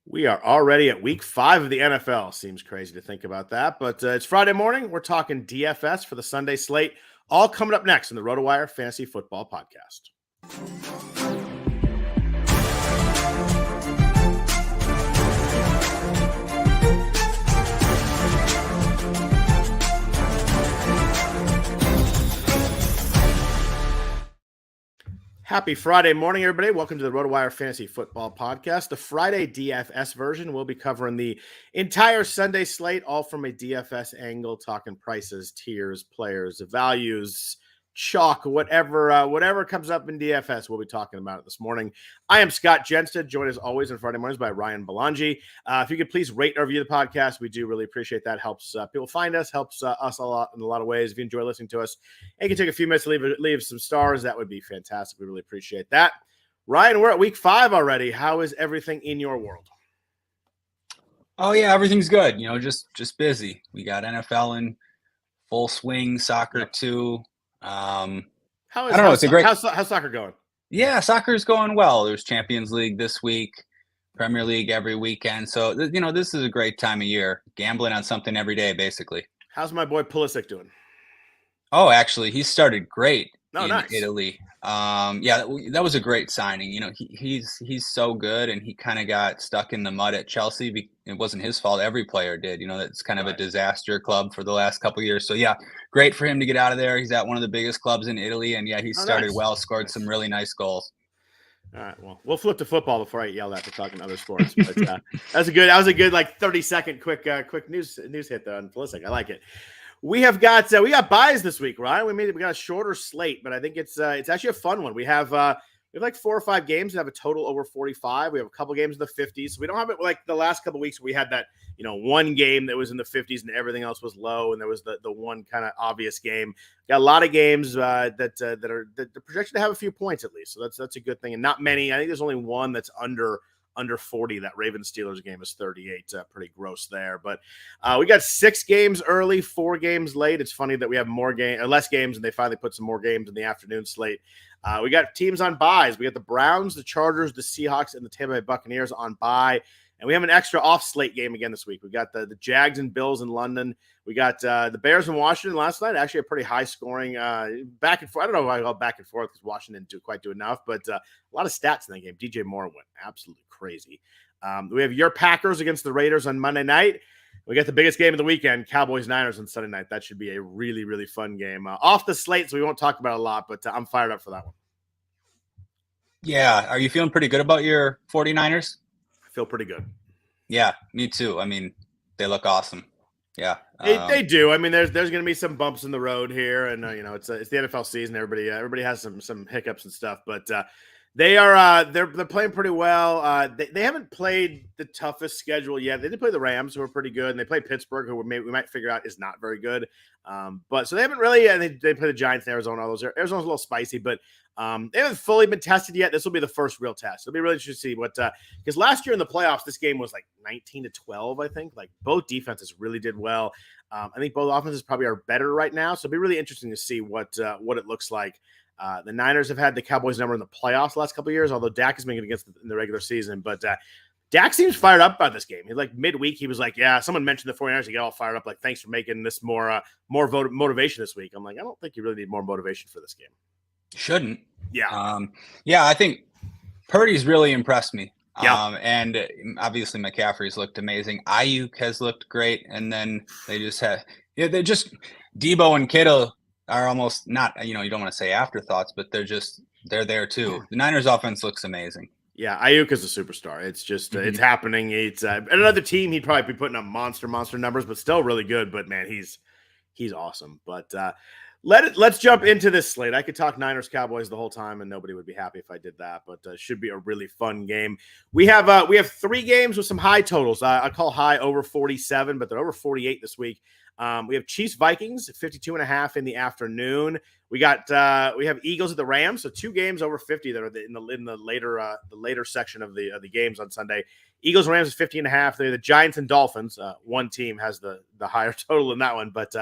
We are already at week 5 of the NFL. Seems crazy to think about that, but it's Friday morning. We're talking DFS for the Sunday slate. All coming up next in the RotoWire Fantasy Football Podcast. Happy Friday morning, everybody. Welcome to the RotoWire Fantasy Football Podcast. The Friday DFS version. We'll be covering the entire Sunday slate, all from a DFS angle, talking prices, tiers, players, values, chalk, whatever comes up in DFS. We'll be talking about it this morning. I am Scott Jenstad, joined as always on Friday mornings by Ryan Belongia. If you could please rate or review the podcast, we do really appreciate that. Helps people find us, helps us a lot in a lot of ways. If you enjoy listening to us and you can take a few minutes to leave some stars, that would be fantastic. We really appreciate that. Ryan, we're at week 5 already. How is everything in your world? Oh yeah, everything's good. Just busy. We got NFL in full swing, soccer too. How's soccer going? Yeah, soccer's going well. There's Champions League this week, Premier League every weekend. So, this is a great time of year. Gambling on something every day, basically. How's my boy Pulisic doing? Oh, actually, he started great in nice. Italy. That was a great signing. He's so good, and he kind of got stuck in the mud at Chelsea. It wasn't his fault. Every player did. That's kind of a disaster club for the last couple of years. So yeah, great for him to get out of there. He's at one of the biggest clubs in Italy, and yeah, he started well, scored some really nice goals. All right, well, we'll flip to football before I yell at for talking other sports. But that was a good like 30-second quick news hit there on Pulisic. I like it. We got buys this week, right? We got a shorter slate, but I think it's actually a fun one. We have like 4 or 5 games that have a total over 45. We have a couple games in the 50s. So we don't have it like the last couple of weeks where we had that, one game that was in the 50s and everything else was low, and there was the one kind of obvious game. Got a lot of games that are projected to have a few points at least. So that's a good thing, and not many. I think there's only one that's under 40. That Ravens-Steelers game is 38. Pretty gross there. But we got 6 games early, 4 games late. It's funny that we have less games, and they finally put some more games in the afternoon slate. We got teams on buys. We got the Browns, the Chargers, the Seahawks, and the Tampa Bay Buccaneers on buy. And we have an extra off-slate game again this week. We got the Jags and Bills in London. We got the Bears in Washington last night. Actually, a pretty high-scoring back and forth. I don't know why I call back and forth because Washington didn't quite do enough, but a lot of stats in that game. DJ Moore went absolutely crazy. We have your Packers against the Raiders on Monday night. We got the biggest game of the weekend, Cowboys-Niners on Sunday night. That should be a really, really fun game. Off the slate, so we won't talk about it a lot, but I'm fired up for that one. Yeah. Are you feeling pretty good about your 49ers? I feel pretty good. Yeah, me too. I mean, they look awesome. Yeah. They do. I mean, there's going to be some bumps in the road here, and it's the NFL season. Everybody has some hiccups and stuff, but they're playing pretty well. They haven't played the toughest schedule yet. They did play the Rams, who are pretty good, and they played Pittsburgh, who we might figure out is not very good. But so they haven't really. They play the Giants in Arizona. Arizona's a little spicy, but they haven't fully been tested yet. This will be the first real test. It'll be really interesting to see what because last year in the playoffs, this game was like 19-12. I think like both defenses really did well. I think both offenses probably are better right now, so it'll be really interesting to see what it looks like. The Niners have had the Cowboys number in the playoffs the last couple of years, although Dak has been against in the regular season. But Dak seems fired up about this game. He like midweek, he was like, "Yeah, someone mentioned the 49ers." He got all fired up, like, "Thanks for making this more motivation this week." I'm like, I don't think you really need more motivation for this game. Shouldn't. Yeah. I think Purdy's really impressed me. Yeah. And obviously McCaffrey's looked amazing. Ayuk has looked great, and then they just Debo and Kittle are almost not, you don't want to say afterthoughts, but they're there too. The Niners offense looks amazing. Yeah, Ayuk is a superstar. It's just it's happening. It's another team. He'd probably be putting up monster numbers, but still really good. But man, he's awesome. But let's jump into this slate. I could talk Niners Cowboys the whole time, and nobody would be happy if I did that. But should be a really fun game. We have 3 games with some high totals. I call high over 47, but they're over 48 this week. We have Chiefs Vikings 52.5 in the afternoon. We have Eagles at the Rams, so 2 games over 50 that are in the later section of the games on Sunday. Eagles Rams is 50.5. They're the Giants and Dolphins. One team has the higher total in that one, but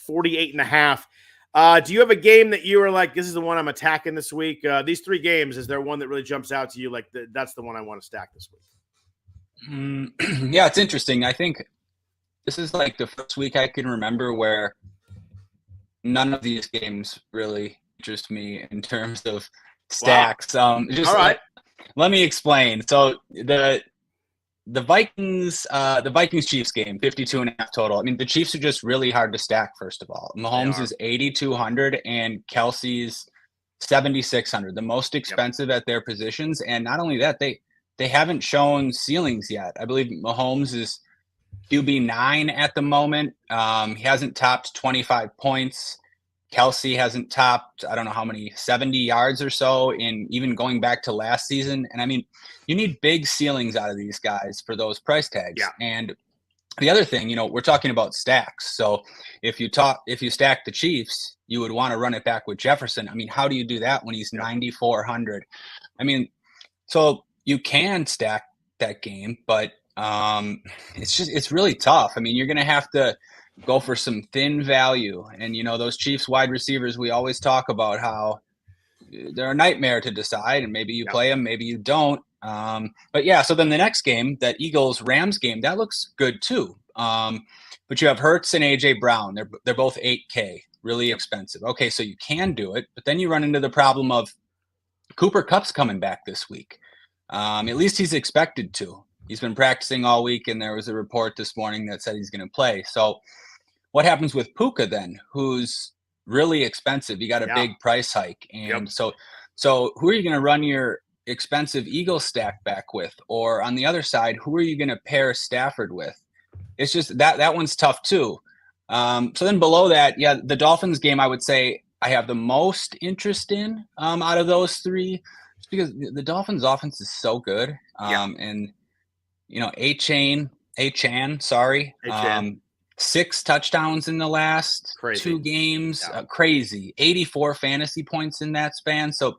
48.5. Do you have a game that you are like, this is the one I'm attacking this week? These 3 games, is there one that really jumps out to you like that's the one I want to stack this week? Yeah, it's interesting. I think this is like the first week I can remember where none of these games really interest me in terms of Wow. stacks. All right. Let me explain. So the Vikings Chiefs game, 52.5 total. I mean, the Chiefs are just really hard to stack, first of all. Mahomes is 8,200 and Kelsey's 7,600, the most expensive at their positions. And not only that, they haven't shown ceilings yet. I believe Mahomes is QB9 at the moment. He hasn't topped 25 points. Kelsey hasn't topped, I don't know how many, 70 yards or so in even going back to last season. And I mean, you need big ceilings out of these guys for those price tags. Yeah. And the other thing, we're talking about stacks. So if you stack the Chiefs, you would want to run it back with Jefferson. I mean, how do you do that when he's 9,400? I mean, so you can stack that game, but it's really tough. I mean, you're going to have to go for some thin value. And, those Chiefs wide receivers, we always talk about how they're a nightmare to decide, and maybe you play them, maybe you don't. But yeah, so then the next game, that Eagles-Rams game, that looks good too. But you have Hurts and A.J. Brown. They're both 8K, really expensive. Okay, so you can do it, but then you run into the problem of Cooper Kupp's coming back this week. At least he's expected to. He's been practicing all week, and there was a report this morning that said he's going to play. So what happens with Puka then, who's really expensive? You got a big price hike. And so who are you going to run your expensive Eagles stack back with? Or on the other side, who are you going to pair Stafford with? It's just that one's tough too. So then below that, the Dolphins game, I would say I have the most interest in out of those three, just because the Dolphins offense is so good. And Achane, 6 touchdowns in the last 2 games. Crazy. 84 fantasy points in that span. So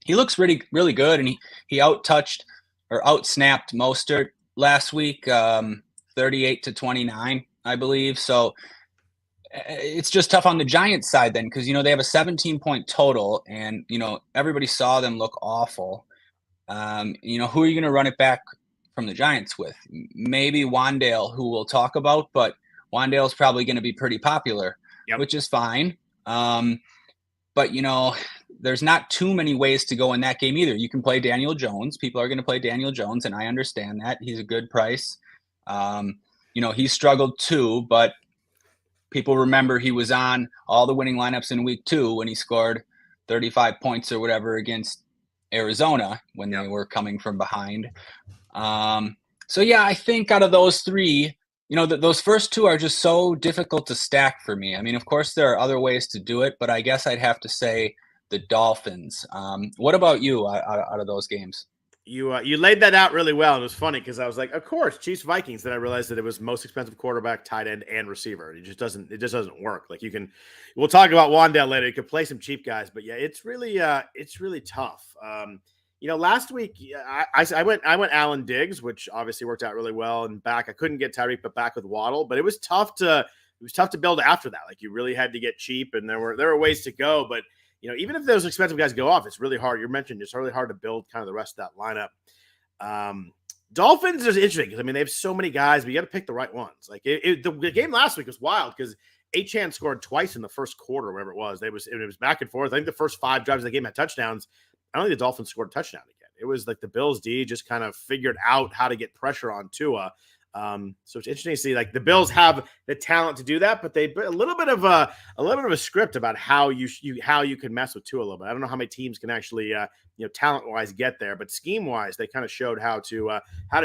he looks really, really good. And he outsnapped Mostert last week, 38-29, I believe. So it's just tough on the Giants side then, because, they have a 17-point total, and, everybody saw them look awful. Who are you going to run it back from the Giants with? Maybe Wandale, who we'll talk about, but Wandale's probably going to be pretty popular, which is fine. But, there's not too many ways to go in that game either. You can play Daniel Jones. People are going to play Daniel Jones, and I understand that. He's a good price. He struggled too, but people remember he was on all the winning lineups in week 2 when he scored 35 points or whatever against Arizona when they were coming from behind. So yeah, I think out of those three, those first 2 are just so difficult to stack for me. I mean, of course there are other ways to do it, but I guess I'd have to say the Dolphins. What about you out of those games? You laid that out really well. And it was funny because I was like, of course, Chiefs Vikings. Then I realized that it was most expensive quarterback, tight end, and receiver. It just doesn't work. Like we'll talk about Wandale later. You could play some cheap guys, but yeah, it's really tough. Last week I went Alan Diggs, which obviously worked out really well. And back, I couldn't get Tyreek, but back with Waddle. But it was tough to build after that. Like you really had to get cheap, and there were ways to go, but. Even if those expensive guys go off, it's really hard. You mentioned it's really hard to build kind of the rest of that lineup. Dolphins is interesting because, they have so many guys, but you got to pick the right ones. Like the game last week was wild because Achane scored twice in the first quarter, whatever it was. It was back and forth. I think the first 5 drives of the game had touchdowns. I don't think the Dolphins scored a touchdown again. It was like the Bills D just kind of figured out how to get pressure on Tua. So it's interesting to see, like, the Bills have the talent to do that, but they a little bit of a script about how you can mess with Tua a little bit. I don't know how many teams can actually, talent wise get there, but scheme wise, they kind of showed how to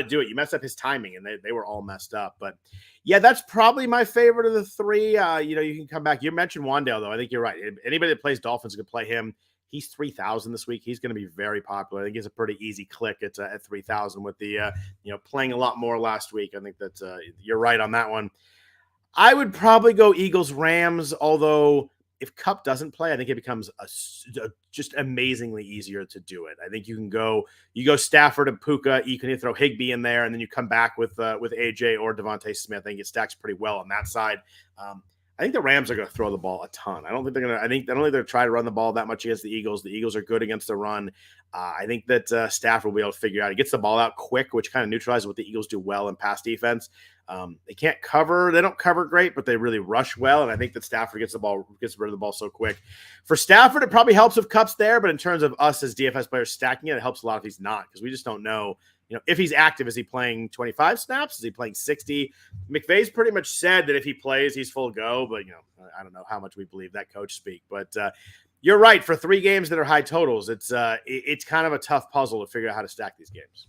do it. You messed up his timing, and they were all messed up. But yeah, that's probably my favorite of the 3. You can come back. You mentioned Wandale though. I think you're right. Anybody that plays Dolphins could play him. He's 3,000 this week. He's going to be very popular. I think it's a pretty easy click. It's at 3,000 with the playing a lot more last week. I think that's you're right on that one. I would probably go Eagles Rams, although if Kupp doesn't play, I think it becomes just amazingly easier to do it. I think you go Stafford and Puka. You can either throw Higbee in there, and then you come back with AJ or Devontae Smith. I think it stacks pretty well on that side. I think the Rams are going to throw the ball a ton. I don't think they're going to. I don't think they're going to try to run the ball that much against the Eagles. The Eagles are good against the run. I think that Stafford will be able to figure out. He gets the ball out quick, which kind of neutralizes what the Eagles do well in pass defense. They can't cover. They don't cover great, but they really rush well. And I think that Stafford gets rid of the ball so quick. For Stafford, it probably helps if Kupp's there. But in terms of us as DFS players stacking it, it helps a lot if he's not, because we just don't know. If he's active, is he playing 25 snaps? Is he playing 60? McVay's pretty much said that if he plays, he's full go. But, I don't know how much we believe that coach speak. But you're right. For 3 games that are high totals, it's kind of a tough puzzle to figure out how to stack these games.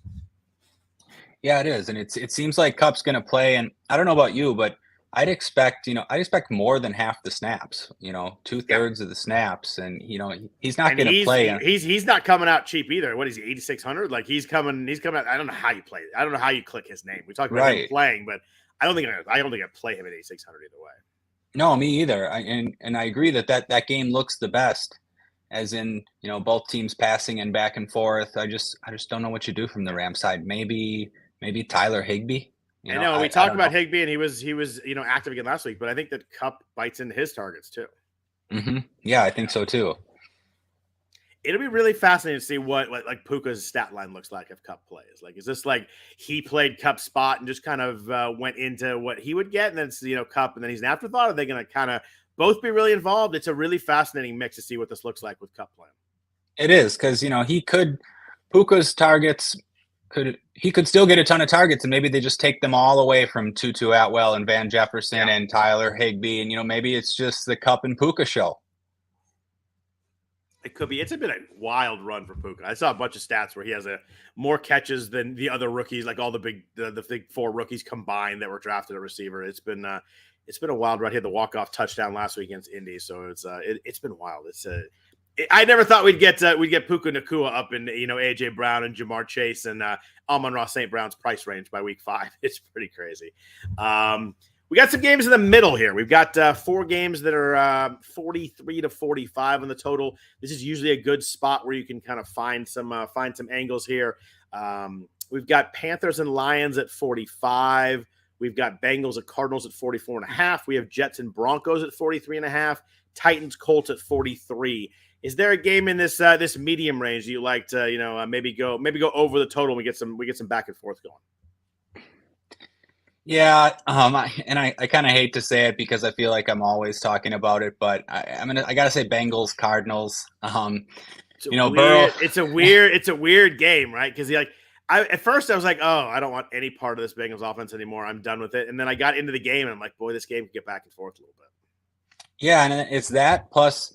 Yeah, it is. And it seems like Kupp's going to play. And I don't know about you, but I'd expect more than half the snaps, 2/3 of the snaps. And, he's not going to play. He's not coming out cheap either. What is he, 8,600? Like he's coming out. I don't know how you play it. I don't know how you click his name. We talked about him playing, but I don't think I'd play him at 8,600 either way. No, me either. And I agree that game looks the best, as in, both teams passing and back and forth. I just don't know what you do from the Rams side. Maybe Tyler Higbee. I know we talked about Higbee, and he was active again last week, but I think that Kupp bites into his targets too. Mm-hmm. Yeah, I think so too. It'll be really fascinating to see what like Puka's stat line looks like if Kupp plays. Like, is this like he played Kupp's spot and just kind of went into what he would get, and then it's Kupp, and then he's an afterthought? Are they going to kind of both be really involved? It's a really fascinating mix to see what this looks like with Kupp playing. It is, because Puka's targets. He could still get a ton of targets, and maybe they just take them all away from Tutu Atwell and Van Jefferson and Tyler Higbee, and maybe it's just the Kupp and Puka show. It could be. It's been a wild run for Puka. I saw a bunch of stats where he has more catches than the other rookies, like all the big 4 rookies combined that were drafted at receiver. It's been a wild run. He had the walk-off touchdown last week against Indy, so it's been wild. I never thought we'd get Puka Nacua up in AJ Brown and Jamar Chase and Amon-Ra St. Brown's price range by week 5. It's pretty crazy. We got some games in the middle here. We've got 4 games that are 43 to 45 on the total. This is usually a good spot where you can kind of find some angles here. We've got Panthers and Lions at 45. We've got Bengals and Cardinals at 44.5. We have Jets and Broncos at 43.5. Titans Colts at 43. Is there a game in this medium range that you like to maybe go over the total and we get some back and forth going? Yeah, I kind of hate to say it because I feel like I'm always talking about it, but I gotta say Bengals Cardinals. Burrow. It's a weird game, right? Because at first I was like, oh, I don't want any part of this Bengals offense anymore. I'm done with it. And then I got into the game and I'm like, boy, this game can get back and forth a little bit. Yeah, and it's that plus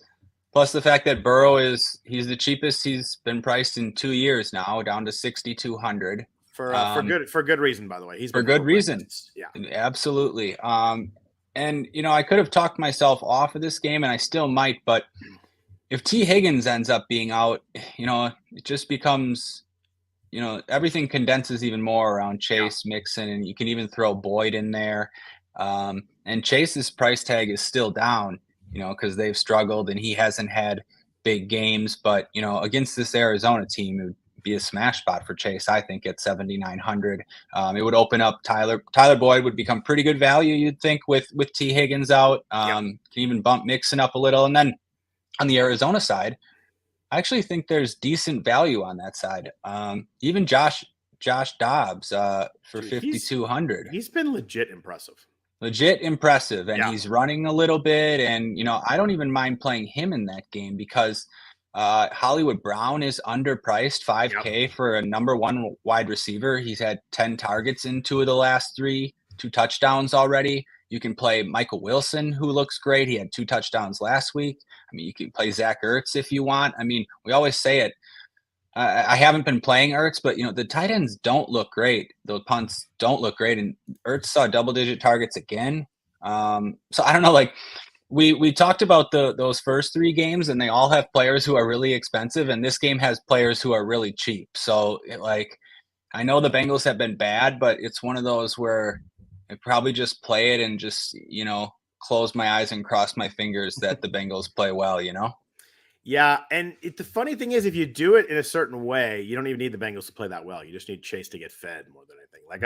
the fact that Burrow he's the cheapest he's been priced in 2 years now, down to 6,200. For good reason, by the way. He's for good reason. Yeah, absolutely. And I could have talked myself off of this game, and I still might. But if T. Higgins ends up being out, it just becomes, everything condenses even more around Chase, Mixon, and you can even throw Boyd in there. And Chase's price tag is still down, because they've struggled and he hasn't had big games. But against this Arizona team, it would be a smash spot for Chase, I think, at 7,900. It would open up Tyler Boyd would become pretty good value, you'd think, with T. Higgins out. Can even bump Mixon up a little. And then on the Arizona side, I actually think there's decent value on that side. Even Josh Dobbs for 5,200. He's been legit impressive. And he's running a little bit. And, I don't even mind playing him in that game because Hollywood Brown is underpriced, $5K for a number 1 wide receiver. He's had 10 targets in 2 of the last 3, 2 touchdowns already. You can play Michael Wilson, who looks great. He had 2 touchdowns last week. You can play Zach Ertz if you want. We always say it. I haven't been playing Ertz, but the tight ends don't look great. The punts don't look great, and Ertz saw double-digit targets again. So I don't know. We talked about those first 3 games, and they all have players who are really expensive, and this game has players who are really cheap. So I know the Bengals have been bad, but it's one of those where I probably just play it and just close my eyes and cross my fingers that the Bengals play well. Yeah, and the funny thing is, if you do it in a certain way, you don't even need the Bengals to play that well. You just need Chase to get fed more than anything. Like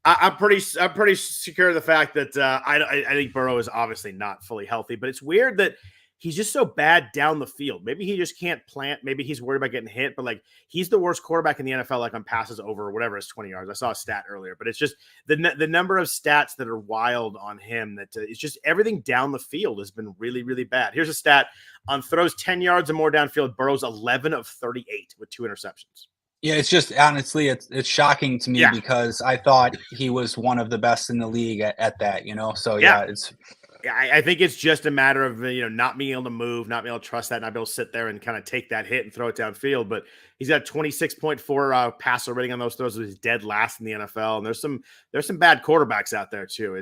I'm pretty secure of the fact that I think Burrow is obviously not fully healthy, but it's weird that he's just so bad down the field. Maybe he just can't plant. Maybe he's worried about getting hit, but like he's the worst quarterback in the NFL, like on passes over or whatever is 20 yards. I saw a stat earlier, but it's just the number of stats that are wild on him. That it's just everything down the field has been really, really bad. Here's a stat on throws 10 yards or more downfield. Burrow's 11 of 38 with 2 interceptions. Yeah, it's just honestly, it's shocking to me because I thought he was one of the best in the league at that, So it's. Yeah, I think it's just a matter of not being able to move, not being able to trust that, not being able to sit there and kind of take that hit and throw it downfield. But he's got 26.4 passer rating on those throws. He's dead last in the NFL, and there's some bad quarterbacks out there too.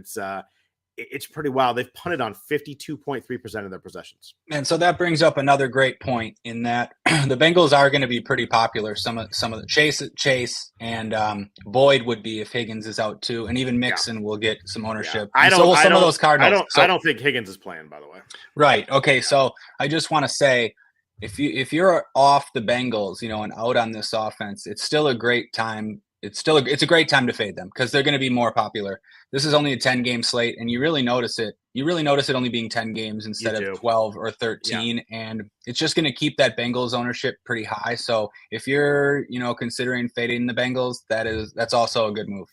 It's pretty wild. They've punted on 52.3% of their possessions. And so that brings up another great point in that the Bengals are going to be pretty popular. Some of the Chase and Boyd would be if Higgins is out too, and even Mixon will get some ownership. Yeah. Some of those Cardinals. I don't think Higgins is playing, by the way. Right. Okay. So I just want to say, if you're off the Bengals, and out on this offense, it's still a great time. It's a great time to fade them because they're going to be more popular. This is only a 10-game slate, and you really notice it. You really notice it only being 10 games instead of 12 or 13, and it's just going to keep that Bengals ownership pretty high. So if you're, considering fading the Bengals, that's also a good move.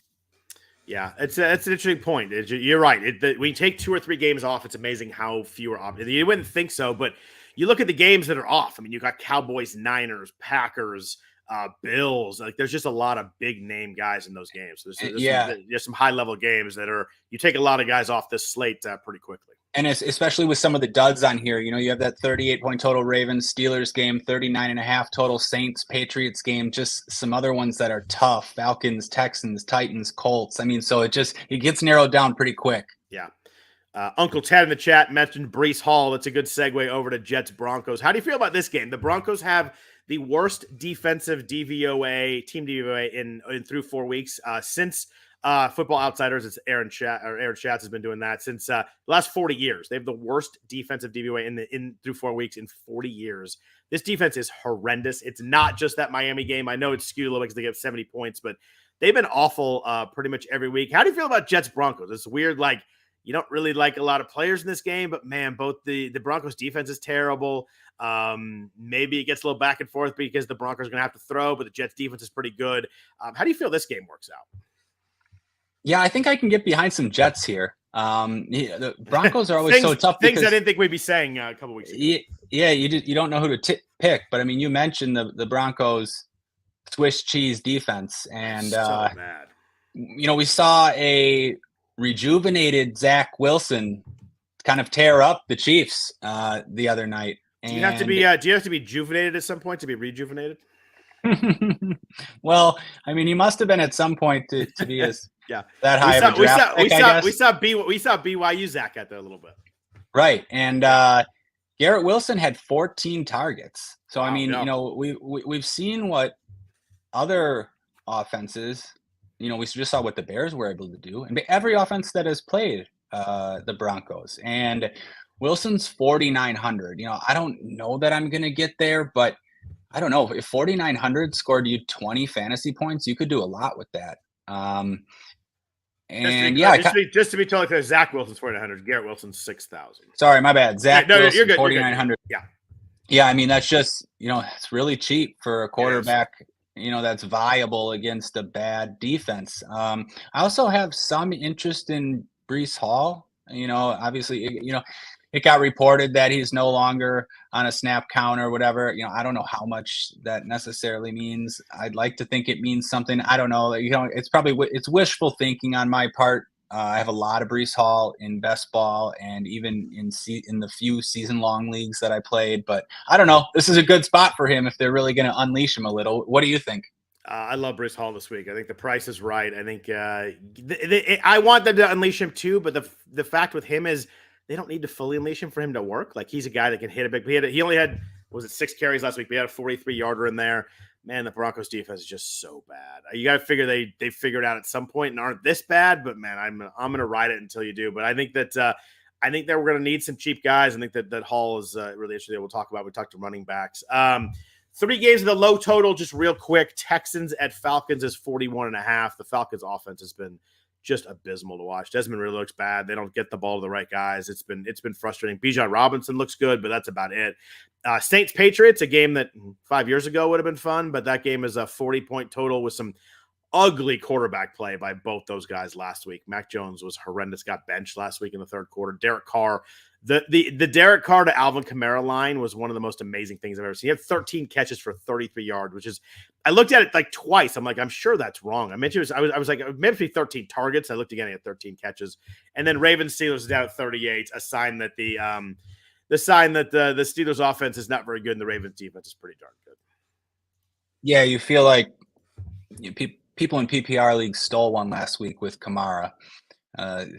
Yeah, it's an interesting point. You're right. When you take 2 or 3 games off, it's amazing how few are off. You wouldn't think so, but you look at the games that are off. I mean, you got Cowboys, Niners, Packers, Bills. Like there's just a lot of big name guys in those games. There's some high level games that you take a lot of guys off this slate pretty quickly. And especially with some of the duds on here, you have that 38-point total Ravens Steelers game, 39.5 total Saints Patriots game, just some other ones that are tough: Falcons, Texans, Titans, Colts. I mean, so it gets narrowed down pretty quick. Yeah. Uncle Ted in the chat mentioned Breece Hall. That's a good segue over to Jets Broncos. How do you feel about this game? The Broncos have the worst defensive team DVOA in through 4 weeks since Football Outsiders. It's Aaron Schatz has been doing that since the last 40 years. They have the worst defensive DVOA in through 4 weeks in 40 years. This defense is horrendous. It's not just that Miami game. I know it's skewed a little bit because they get 70 points, but they've been awful pretty much every week. How do you feel about Jets Broncos? It's weird. Like you don't really like a lot of players in this game, but man, both the Broncos defense is terrible. Maybe it gets a little back and forth because the Broncos are going to have to throw, but the Jets defense is pretty good. How do you feel this game works out? Yeah, I think I can get behind some Jets here. The Broncos are always so tough. Things I didn't think we'd be saying a couple weeks ago. Yeah, you don't know who to pick, but I mean, you mentioned the Broncos Swiss cheese defense, and so bad. We saw a rejuvenated Zach Wilson kind of tear up the Chiefs the other night. Do you have to be rejuvenated at some point to be rejuvenated? Well, I mean, he must have been at some point to be as that high of a draft pick, we saw BYU Zach out there a little bit. Right. And Garrett Wilson had 14 targets. So I mean, we've seen what other offenses, we just saw what the Bears were able to do, and every offense that has played the Broncos. And Wilson's 4,900. I don't know that I'm going to get there, but I don't know if 4,900 scored you 20 fantasy points, you could do a lot with that. Just to be totally clear, Zach Wilson's 4,900, Garrett Wilson's 6,000. Sorry, my bad. Zach Wilson, you're good. 4,900. Yeah. Yeah, I mean, that's just, it's really cheap for a quarterback, that's viable against a bad defense. I also have some interest in Breece Hall. Obviously, it got reported that he's no longer on a snap count or whatever. I don't know how much that necessarily means. I'd like to think it means something. I don't know. It's wishful thinking on my part. I have a lot of Breece Hall in best ball and even in the few season-long leagues that I played. But I don't know. This is a good spot for him if they're really going to unleash him a little. What do you think? I love Breece Hall this week. I think the price is right. I think I want them to unleash him too. But the fact with him is they don't need to fully unleash him for him to work. Like he's a guy that can hit a big. He only had 6 carries last week. But he had a 43-yarder in there. Man, the Broncos defense is just so bad. You got to figure they figured out at some point and aren't this bad. But man, I'm going to ride it until you do. But I think that I think that we're going to need some cheap guys. I think that Hall is really interesting. We talked to running backs. 3 games with a low total, just real quick. Texans at Falcons is 41.5. The Falcons offense has been just abysmal to watch. Desmond really looks bad. They don't get the ball to the right guys. It's been frustrating. Bijan Robinson looks good, but that's about it. Saints Patriots, a game that 5 years ago would have been fun, but that game is a 40-point total with some ugly quarterback play by both those guys last week. Mac Jones was horrendous, got benched last week in the third quarter. Derek Carr, the Derek Carr to Alvin Kamara line was one of the most amazing things I've ever seen. He had 13 catches for 33 yards, which is, I looked at it like twice. I'm like, I'm sure that's wrong. I mentioned I was like, it meant to be 13 targets. I looked again at 13 catches, and then Ravens Steelers down at 38, a sign that the Steelers offense is not very good and the Ravens defense is pretty darn good. Yeah, you feel like people in PPR leagues stole one last week with Kamara. That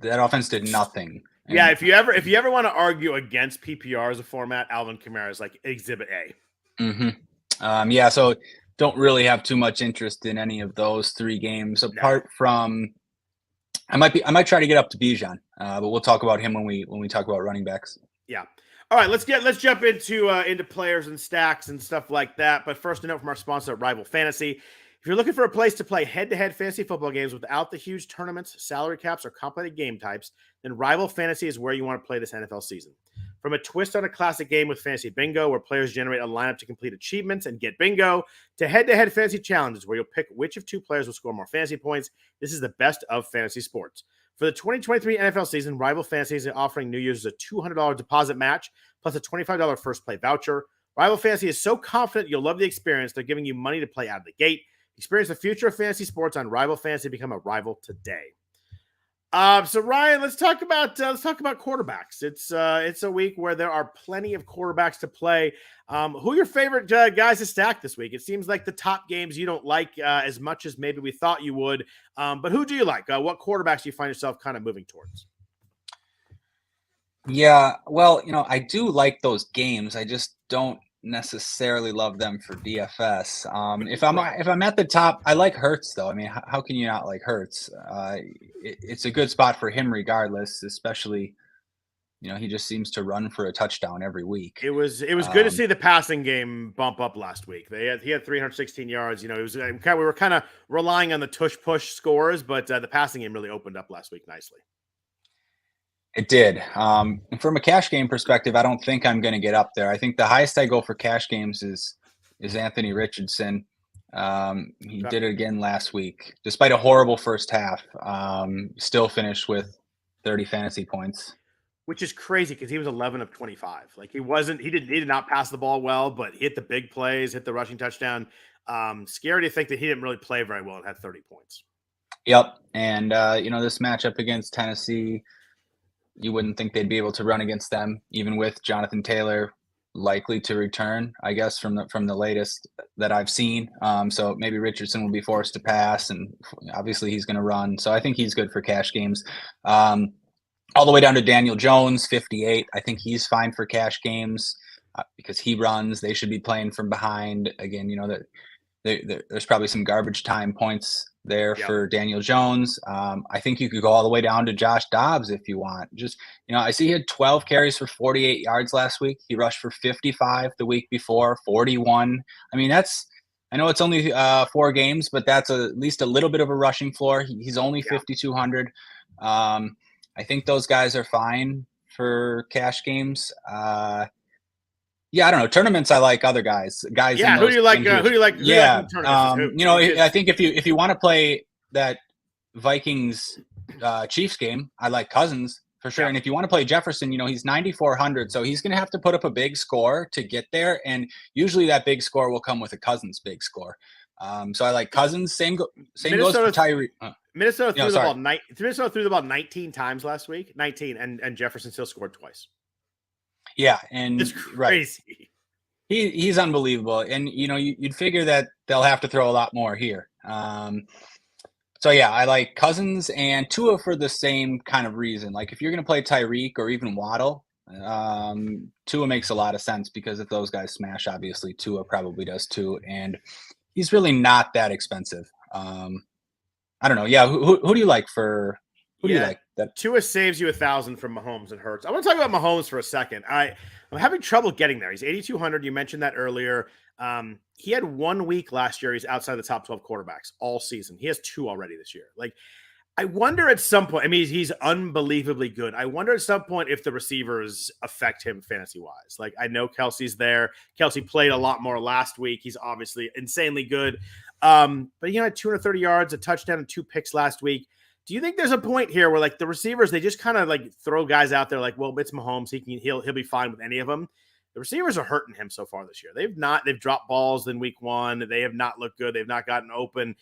offense did nothing. And yeah, if you ever want to argue against PPR as a format, Alvin Kamara is like Exhibit A. Mm-hmm. So don't really have too much interest in any of those 3 games apart from. I might try to get up to Bijan, but we'll talk about him when we talk about running backs. Yeah. All right, let's jump into players and stacks and stuff like that. But first, a note from our sponsor, Rival Fantasy. If you're looking for a place to play head-to-head fantasy football games without the huge tournaments, salary caps, or complicated game types, then Rival Fantasy is where you want to play this NFL season. From a twist on a classic game with Fantasy Bingo, where players generate a lineup to complete achievements and get bingo, to head-to-head fantasy challenges, where you'll pick which of 2 players will score more fantasy points, this is the best of fantasy sports. For the 2023 NFL season, Rival Fantasy is offering new users a $200 deposit match plus a $25 first play voucher. Rival Fantasy is so confident you'll love the experience, they're giving you money to play out of the gate. Experience the future of fantasy sports on Rival Fantasy. Become a rival today. So Ryan, let's talk about quarterbacks. It's a week where there are plenty of quarterbacks to play. Who are your favorite guys to stack this week? It seems like the top games you don't like as much as maybe we thought you would. But who do you like? What quarterbacks do you find yourself kind of moving towards? Yeah, well, I do like those games. I just don't necessarily love them for DFS. If I'm at the top, I like Hurts though. I mean, how can you not like Hurts? It's a good spot for him regardless, especially he just seems to run for a touchdown every week. It was good to see the passing game bump up last week. He had 316 yards. It was we were kind of relying on the tush push scores, but the passing game really opened up last week nicely. It did. From a cash game perspective, I don't think I'm going to get up there. I think the highest I go for cash games is Anthony Richardson. He did it again last week, despite a horrible first half. Still finished with 30 fantasy points, which is crazy because he was 11 of 25. Like he did not pass the ball well, but he hit the big plays, hit the rushing touchdown. Scary to think that he didn't really play very well and had 30 points. Yep, and this matchup against Tennessee. You wouldn't think they'd be able to run against them, even with Jonathan Taylor likely to return, I guess, from the latest that I've seen. So maybe Richardson will be forced to pass, and obviously he's going to run. So I think he's good for cash games. All the way down to Daniel Jones, 58. I think he's fine for cash games because he runs. They should be playing from behind. Again, there's probably some garbage time points there for Daniel Jones. I think you could go all the way down to Josh Dobbs if you want. Just, I see he had 12 carries for 48 yards last week. He rushed for 55 the week before, 41. I mean, I know it's only 4 games, but that's at least a little bit of a rushing floor. He's only 5,200. I think those guys are fine for cash games. Yeah, I don't know. Tournaments, I like other guys. Yeah, who do you like? Yeah, I think if you want to play that Vikings Chiefs game, I like Cousins for sure. Yeah. And if you want to play Jefferson, he's 9,400, so he's going to have to put up a big score to get there. And usually that big score will come with a Cousins big score. So I like Cousins. Same goes for Tyree. Minnesota threw the ball 19 times last week. 19, and Jefferson still scored twice. Yeah, and it's crazy. Right. He's unbelievable, and you'd figure that they'll have to throw a lot more here. So yeah, I like Cousins and Tua for the same kind of reason. Like if you're going to play Tyreek or even Waddle, Tua makes a lot of sense because if those guys smash, obviously Tua probably does too, and he's really not that expensive. I don't know. Yeah, who do you like for Who do you like? Tua saves you 1,000 from Mahomes and Hurts. I want to talk about Mahomes for a second. I'm having trouble getting there. He's 8,200. You mentioned that earlier. He had 1 week last year. He's outside the top 12 quarterbacks all season. He has 2 already this year. Like, I wonder at some point, I mean, he's unbelievably good. I wonder at some point if the receivers affect him fantasy-wise. Like, I know Kelsey's there. Kelsey played a lot more last week. He's obviously insanely good. But he had 230 yards, a touchdown, and 2 picks last week. Do you think there's a point here where like the receivers, they just kind of like throw guys out there like, well, it's Mahomes. He'll be fine with any of them. The receivers are hurting him so far this year. They've dropped balls in week 1. They have not looked good. They've not gotten open.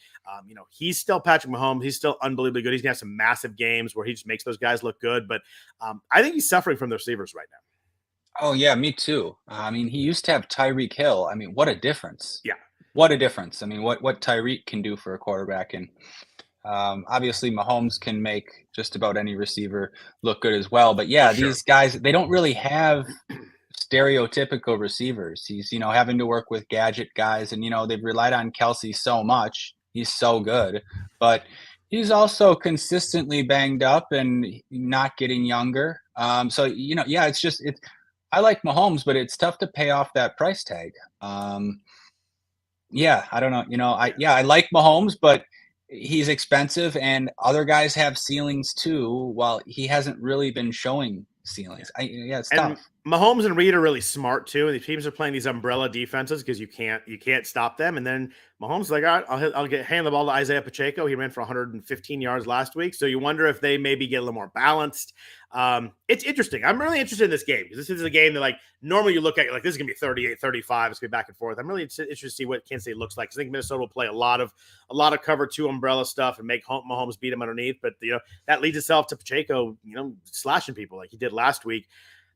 He's still Patrick Mahomes. He's still unbelievably good. He's gonna have some massive games where he just makes those guys look good. But I think he's suffering from the receivers right now. Oh yeah, me too. I mean, he used to have Tyreek Hill. I mean, what a difference. Yeah. What a difference. I mean, what Tyreek can do for a quarterback. And obviously Mahomes can make just about any receiver look good as well. But yeah, these guys, they don't really have stereotypical receivers. He's, having to work with gadget guys, and, they've relied on Kelsey so much. He's so good, but he's also consistently banged up and not getting younger. So, I like Mahomes, but it's tough to pay off that price tag. I don't know. I like Mahomes, but he's expensive, and other guys have ceilings too, while he hasn't really been showing ceilings. It's tough. Mahomes and Reed are really smart too. And the teams are playing these umbrella defenses because you can't stop them. And then Mahomes is like, all right, I'll hand the ball to Isaiah Pacheco. He ran for 115 yards last week. So you wonder if they maybe get a little more balanced. It's interesting. I'm really interested in this game because this is a game that like normally you look at, you're like, this is gonna be 38-35. It's gonna be back and forth. I'm really interested to see what Kansas State looks like. I think Minnesota will play a lot of cover 2 umbrella stuff and make Mahomes beat him underneath. But that leads itself to Pacheco, slashing people like he did last week.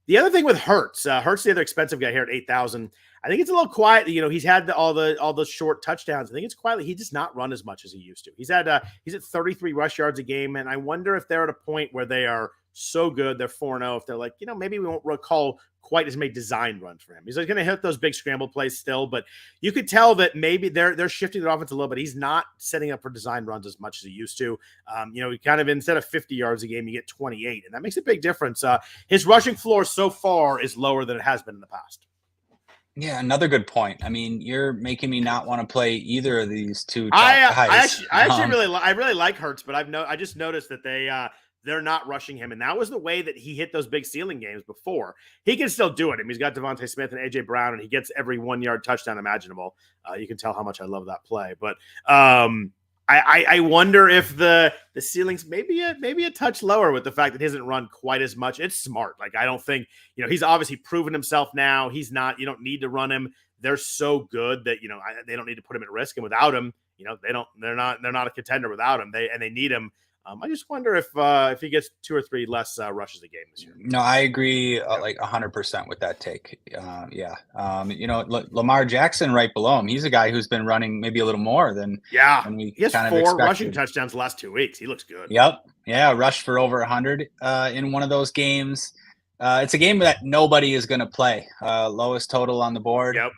The other thing with Hurts, the other expensive guy here at 8,000. I think it's a little quiet. He's had all the short touchdowns. I think it's quietly. He does not run as much as he used to. He's at 33 rush yards a game, and I wonder if they're at a point where they are so good, they're 4-0. If they're like, maybe we won't recall quite as many design runs for him. He's going to hit those big scramble plays still, but you could tell that maybe they're shifting their offense a little bit. He's not setting up for design runs as much as he used to. He kind of, instead of 50 yards a game, you get 28, and that makes a big difference. His rushing floor so far is lower than it has been in the past. Yeah, another good point. I mean, you're making me not want to play either of these two top guys. I really like Hurts, but I just noticed that they're not rushing him. And that was the way that he hit those big ceiling games before. He can still do it. I mean, he's got Devontae Smith and A.J. Brown, and he gets every 1-yard touchdown imaginable. You can tell how much I love that play. But I wonder if the ceiling's maybe a touch lower with the fact that he hasn't run quite as much. It's smart. Like, I don't think, he's obviously proven himself now. He's not, you don't need to run him. They're so good that, they don't need to put him at risk. And without him, they're not a contender without him. They need him. I just wonder if he gets 2 or 3 less rushes a game this year. No, I agree like 100% with that take. Lamar Jackson right below him. He's a guy who's been running maybe a little more than he has 4 rushing touchdowns the last 2 weeks. He looks good. Yep. Yeah, rushed for over 100 in one of those games. It's a game that nobody is going to play. Lowest total on the board. Yep.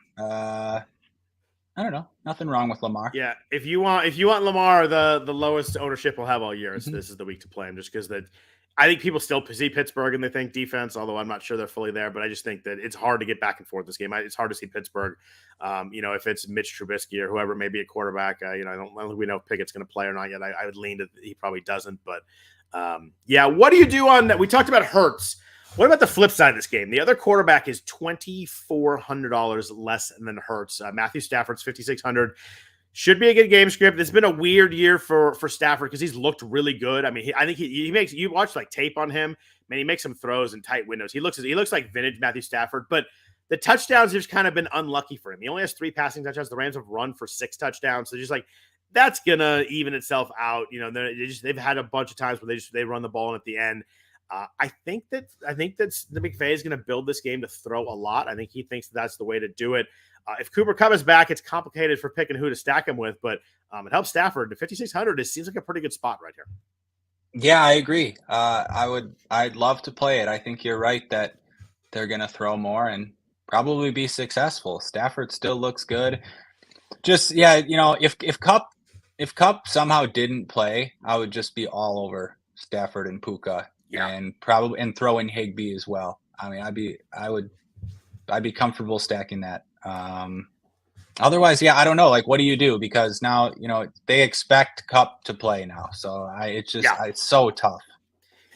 I don't know. Nothing wrong with Lamar. Yeah, if you want Lamar, the lowest ownership we'll have all year. Mm-hmm. This is the week to play him, just because I think people still see Pittsburgh and they think defense, although I'm not sure they're fully there. But I just think that it's hard to get back and forth this game. It's hard to see Pittsburgh. If it's Mitch Trubisky or whoever may be a quarterback. I don't think we know if Pickett's going to play or not yet. I would lean to he probably doesn't. But what do you do on that? We talked about Hurts. What about the flip side of this game? The other quarterback is $2,400 less than Hurts. Matthew Stafford's $5,600. Should be a good game script. It's been a weird year for Stafford because he's looked really good. I mean, I think he makes, you watch like tape on him, man, he makes some throws in tight windows. He looks like vintage Matthew Stafford, but the touchdowns have just kind of been unlucky for him. He only has 3 passing touchdowns. The Rams have run for 6 touchdowns. So just like, that's gonna even itself out. They've had a bunch of times where they run the ball in at the end. I think that the McVay is going to build this game to throw a lot. I think he thinks that's the way to do it. If Cooper Kupp is back, it's complicated for picking who to stack him with, but it helps Stafford. The 5,600 seems like a pretty good spot right here. Yeah, I agree. I'd love to play it. I think you're right that they're going to throw more and probably be successful. Stafford still looks good. Just if Kupp somehow didn't play, I would just be all over Stafford and Puka, Yeah. and throw in Higbee as well. I mean, I'd be comfortable stacking that. Otherwise, yeah, I don't know. Like, what do you do? Because now, they expect Cup to play now. So it's so tough.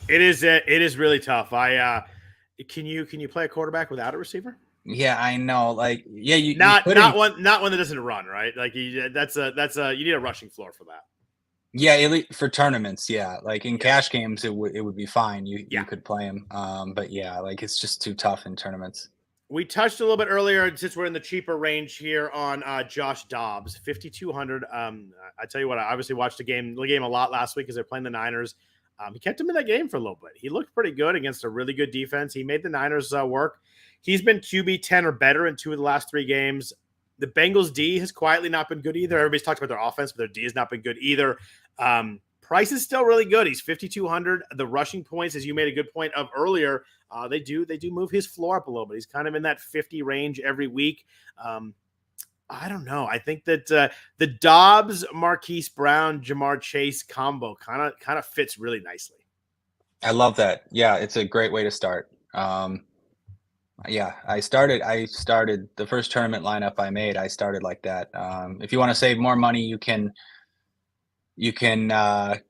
It is really tough. Can you play a quarterback without a receiver? Yeah, I know. Like, yeah, not one that doesn't run, right? Like that's a you need a rushing floor for that. Yeah, for tournaments, yeah. Like in cash games, it would be fine. You could play him. But yeah, like it's just too tough in tournaments. We touched a little bit earlier, since we're in the cheaper range here, on Josh Dobbs, 5,200. I tell you what, I obviously watched the game a lot last week because they're playing the Niners. He kept him in that game for a little bit. He looked pretty good against a really good defense. He made the Niners work. He's been QB 10 or better in 2 of the last 3 games. The Bengals D has quietly not been good either. Everybody's talked about their offense, but their D has not been good either. Price is still really good. He's 5,200. The rushing points, as you made a good point of earlier, they do move his floor up a little bit. He's kind of in that 50 range every week. I don't know. I think that the Dobbs, Marquise Brown, Jamar Chase combo kind of fits really nicely. I love that. Yeah, it's a great way to start. Yeah, I started the first tournament lineup I made. I started like that. If you want to save more money, you can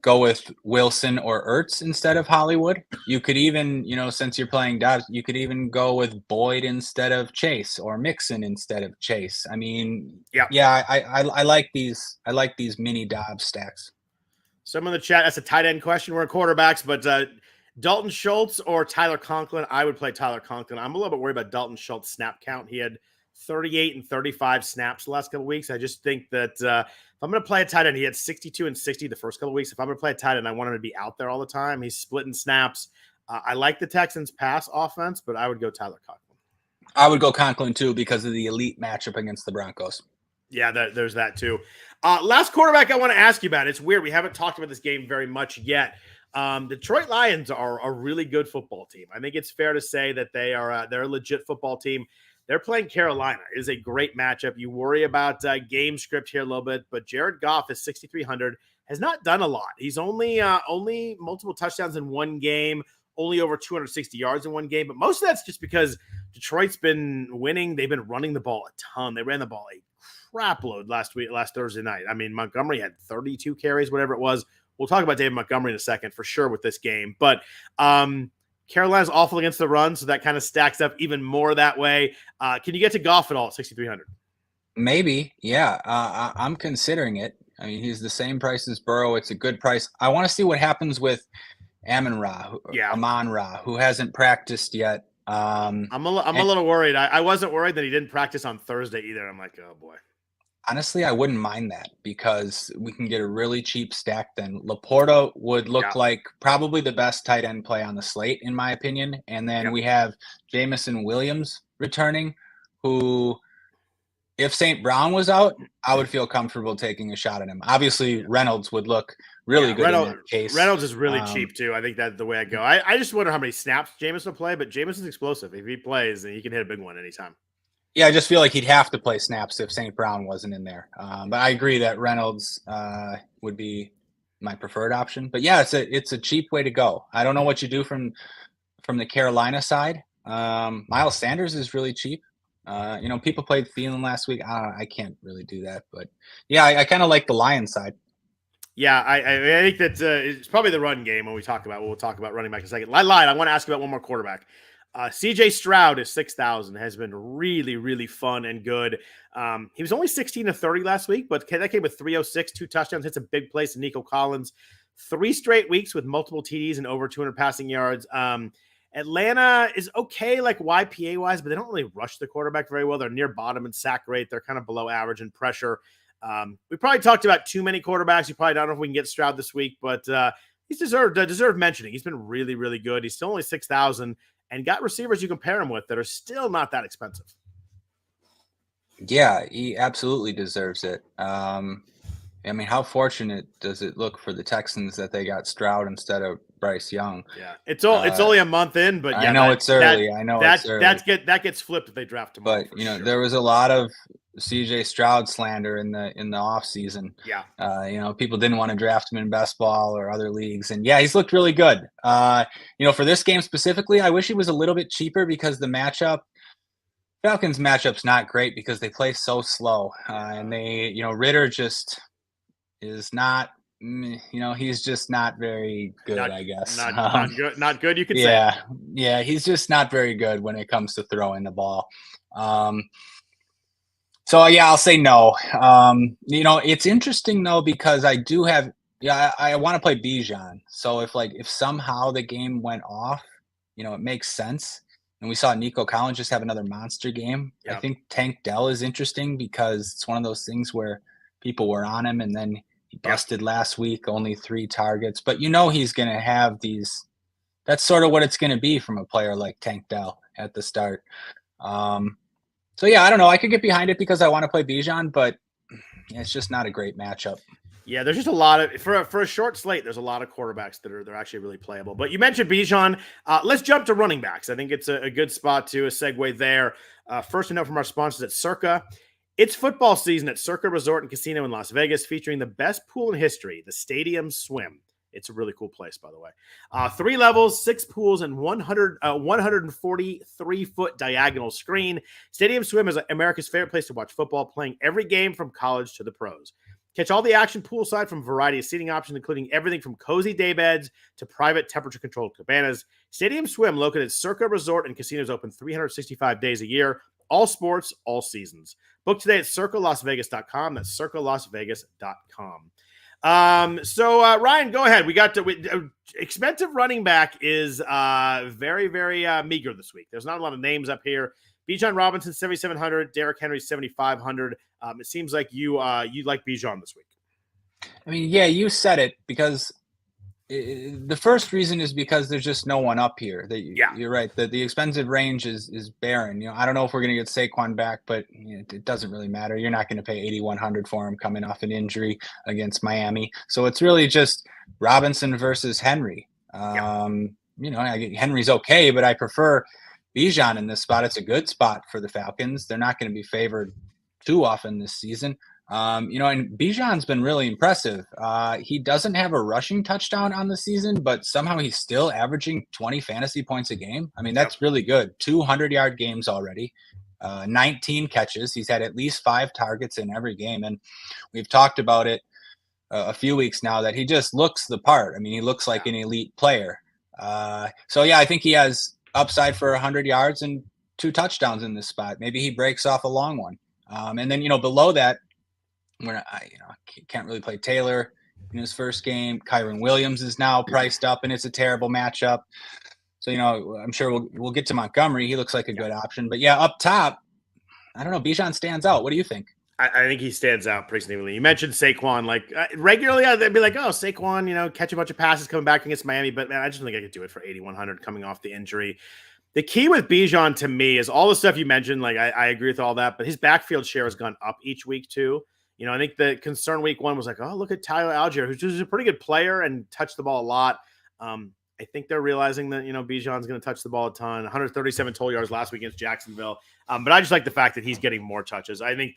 go with Wilson or Ertz instead of Hollywood. You could even, since you're playing Dobbs, you could even go with Boyd instead of Chase, or Mixon instead of Chase. I mean, I like these. I like these mini Dobbs stacks. Some in the chat, that's a tight end question. We're in quarterbacks, but Dalton Schultz or Tyler Conklin? I would play Tyler Conklin. I'm a little bit worried about Dalton Schultz snap count. He had 38 and 35 snaps the last couple of weeks. I just think that if I'm going to play a tight end, he had 62 and 60 the first couple of weeks. If I'm going to play a tight end, I want him to be out there all the time. He's splitting snaps. I like the Texans' pass offense, but I would go Tyler Conklin. I would go Conklin too because of the elite matchup against the Broncos. Yeah, there's that too. Last quarterback I want to ask you about. It's weird. We haven't talked about this game very much yet. Detroit Lions are a really good football team. I think it's fair to say that they're a legit football team. They're playing Carolina. It is a great matchup. You worry about game script here a little bit, but Jared Goff is 6,300, has not done a lot. He's only multiple touchdowns in one game, only over 260 yards in one game, but most of that's just because Detroit's been winning. They've been running the ball a ton. They ran the ball a crap load last Thursday night. I mean, Montgomery had 32 carries, whatever it was. We'll talk about David Montgomery in a second for sure with this game, but Carolina's awful against the run, so that kind of stacks up even more that way. Can you get to Goff at all at 6,300? Maybe, yeah. I'm considering it. I mean, he's the same price as Burrow. It's a good price. I want to see what happens with Amon-Ra, who hasn't practiced yet. I'm a little worried. I wasn't worried that he didn't practice on Thursday either. I'm like, oh boy. Honestly, I wouldn't mind that because we can get a really cheap stack then. Laporta would look like probably the best tight end play on the slate, in my opinion. And then we have Jameson Williams returning, who, if St. Brown was out, I would feel comfortable taking a shot at him. Obviously, Reynolds would look really good in that case. Reynolds is really cheap, too. I think that's the way I go. I just wonder how many snaps Jameson will play, but Jameson's explosive. If he plays, then he can hit a big one anytime. Yeah, I just feel like he'd have to play snaps if St. Brown wasn't in there. But I agree that Reynolds would be my preferred option. But yeah, it's a cheap way to go. I don't know what you do from the Carolina side. Miles Sanders is really cheap. People played Thielen last week. I can't really do that. But yeah, I kind of like the Lions side. Yeah, I think that it's probably the run game when we'll talk about running back in a second. I lied. I want to ask you about one more quarterback. CJ Stroud is 6,000, has been really, really fun and good. He was only 16-30 last week, but that came with 306, 2 touchdowns, hits a big place in Nico Collins. 3 straight weeks with multiple TDs and over 200 passing yards. Atlanta is okay, like YPA-wise, but they don't really rush the quarterback very well. They're near bottom in sack rate. They're kind of below average in pressure. We probably talked about too many quarterbacks. You probably don't know if we can get Stroud this week, but he's deserved mentioning. He's been really, really good. He's still only 6,000. And got receivers you can pair him with that are still not that expensive. Yeah, he absolutely deserves it. I mean, how fortunate does it look for the Texans that they got Stroud instead of Bryce Young? Yeah, it's only a month in, but yeah, I know it's early. That gets flipped if they draft tomorrow. But there was a lot of CJ Stroud slander in the off season. Yeah. People didn't want to draft him in best ball or other leagues. And yeah, he's looked really good. For this game specifically, I wish he was a little bit cheaper because the Falcons matchup's not great because they play so slow. And Ritter just is not, he's just not very good, I guess. Not good. You could say. Yeah. He's just not very good when it comes to throwing the ball. So yeah, I'll say no. It's interesting though, because I do have, I want to play Bijan. So if somehow the game went off, it makes sense. And we saw Nico Collins just have another monster game. Yep. I think Tank Dell is interesting because it's one of those things where people were on him and then he busted last week, only 3 targets. But he's going to have these. That's sort of what it's going to be from a player like Tank Dell at the start. So yeah, I don't know. I could get behind it because I want to play Bijan, but it's just not a great matchup. Yeah, there's just a lot of for a short slate. There's a lot of quarterbacks that they're actually really playable. But you mentioned Bijan. Let's jump to running backs. I think it's a good spot to a segue there. First to note from our sponsors at Circa. It's football season at Circa Resort and Casino in Las Vegas, featuring the best pool in history, the Stadium Swim. It's a really cool place, by the way. 3 levels, 6 pools, and 143-foot diagonal screen. Stadium Swim is America's favorite place to watch football, playing every game from college to the pros. Catch all the action poolside from a variety of seating options, including everything from cozy day beds to private temperature-controlled cabanas. Stadium Swim, located at Circa Resort and Casino, is open 365 days a year. All sports, all seasons. Book today at circalasvegas.com. That's circalasvegas.com. Ryan, go ahead. We got expensive running back is very, very meager this week. There's not a lot of names up here. Bijan Robinson, 7,700. Derrick Henry, 7,500. It seems like you like Bijan this week. I mean, yeah, you said it because the first reason is because there's just no one up here. You're right. The expensive range is barren. I don't know if we're going to get Saquon back, but it doesn't really matter. You're not going to pay 8,100 for him coming off an injury against Miami. So it's really just Robinson versus Henry. Henry's okay, but I prefer Bijan in this spot. It's a good spot for the Falcons. They're not going to be favored too often this season. And Bijan's been really impressive. He doesn't have a rushing touchdown on the season, but somehow he's still averaging 20 fantasy points a game. I mean, that's really good. 200-yard games already, 19 catches. He's had at least 5 targets in every game. And we've talked about it a few weeks now that he just looks the part. I mean, he looks like an elite player. I think he has upside for 100 yards and 2 touchdowns in this spot. Maybe he breaks off a long one. And then, below that, when I can't really play Taylor in his first game. Kyron Williams is now priced up, and it's a terrible matchup. So, I'm sure we'll get to Montgomery. He looks like a good option. But, yeah, up top, I don't know. Bijan stands out. What do you think? I think he stands out pretty significantly. You mentioned Saquon. Regularly, they'd be like, oh, Saquon, catch a bunch of passes coming back against Miami. But, man, I just don't think I could do it for 8,100 coming off the injury. The key with Bijan to me is all the stuff you mentioned. I agree with all that. But his backfield share has gone up each week, too. I think the concern week 1 was like, oh, look at Tyler Algier, who's just a pretty good player and touched the ball a lot. I think they're realizing that, Bijan's going to touch the ball a ton, 137 total yards last week against Jacksonville. But I just like the fact that he's getting more touches. I think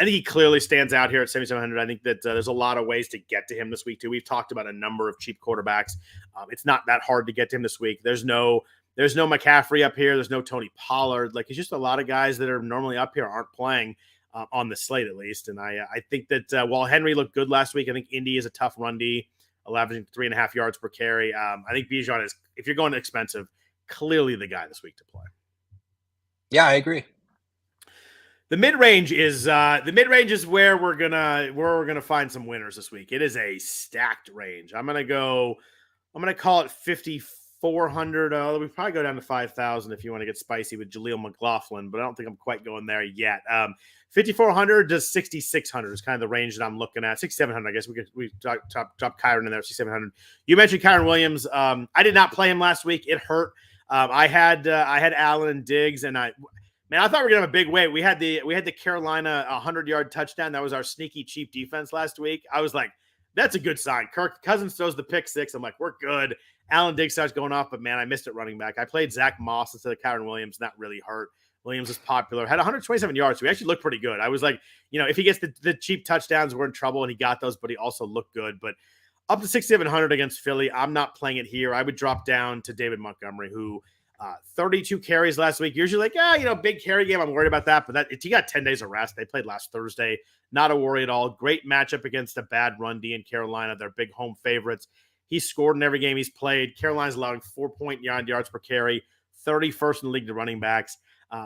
he clearly stands out here at 7,700. I think that there's a lot of ways to get to him this week, too. We've talked about a number of cheap quarterbacks. It's not that hard to get to him this week. There's no McCaffrey up here. There's no Tony Pollard. It's just a lot of guys that are normally up here aren't playing. On the slate, at least. And I think that while Henry looked good last week, I think Indy is a tough run D, averaging 3.5 yards per carry. I think Bijan is, if you're going expensive, clearly the guy this week to play. Yeah, I agree. The mid-range is where we're gonna find some winners this week. It is a stacked range. I'm gonna call it 5,400. We probably go down to 5,000 if you want to get spicy with Jaleel McLaughlin, but I don't think I'm quite going there yet. 5,400 to 6,600 is kind of the range that I'm looking at. 6,700, I guess we drop Kyron in there. 6,700. You mentioned Kyron Williams. I did not play him last week. It hurt. I had Allen and Diggs, and I thought we were gonna have a big wait. We had the Carolina 100-yard touchdown. That was our sneaky cheap defense last week. I was like, that's a good sign. Kirk Cousins throws the pick 6. I'm like, we're good. Allen Diggs starts going off, but man, I missed it running back. I played Zach Moss instead of Kyron Williams, and that really hurt. Williams is popular. Had 127 yards, so he actually looked pretty good. I was like, if he gets the cheap touchdowns, we're in trouble, and he got those, but he also looked good. But up to 6,700 against Philly, I'm not playing it here. I would drop down to David Montgomery, who 32 carries last week. Usually like, big carry game. I'm worried about that, but he got 10 days of rest. They played last Thursday. Not a worry at all. Great matchup against a bad run D in Carolina. They're big home favorites. He's scored in every game he's played. Carolina's allowing 4.9 yards per carry, 31st in the league to running backs.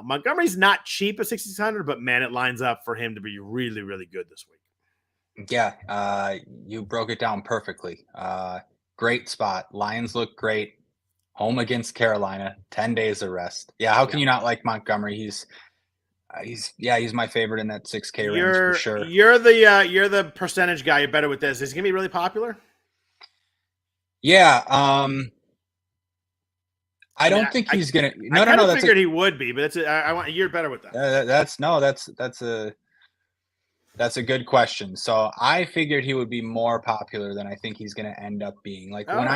Montgomery's not cheap at 6,600, but man, it lines up for him to be really, really good this week. Yeah, you broke it down perfectly. Great spot. Lions look great. Home against Carolina, 10 days of rest. Yeah, how can you not like Montgomery? He's my favorite in that 6K range for sure. You're the percentage guy. You're better with this. Is he gonna be really popular? Yeah. I don't think he's gonna. I figured he would be, but you're better with that. That's a good question. So I figured he would be more popular than I think he's going to end up being. Like when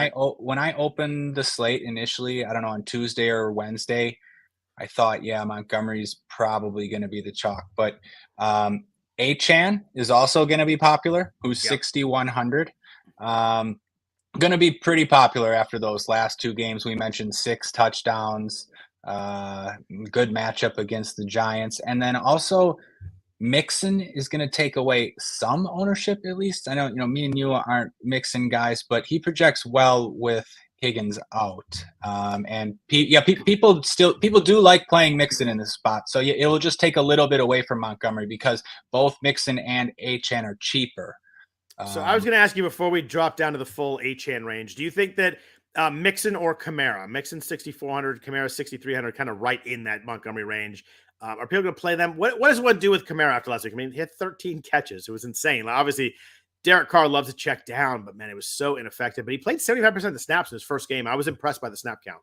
I opened the slate initially, I don't know, on Tuesday or Wednesday, I thought, yeah, Montgomery's probably going to be the chalk. But Achane is also going to be popular, who's 6,100. Going to be pretty popular after those last two games. We mentioned 6 touchdowns, good matchup against the Giants. And then also Mixon is going to take away some ownership, at least. I know, me and you aren't Mixon guys, but he projects well with Higgins out. And people do like playing Mixon in this spot. So it will just take a little bit away from Montgomery because both Mixon and Achane are cheaper. So I was going to ask you before we drop down to the full Achane range, do you think that Mixon or Kamara, Mixon 6,400, Kamara 6,300, kind of right in that Montgomery range? Are people going to play them? What does one do with Kamara after last week? I mean, he had 13 catches. It was insane. Like, obviously, Derek Carr loves to check down, but man, it was so ineffective. But he played 75% of the snaps in his first game. I was impressed by the snap count.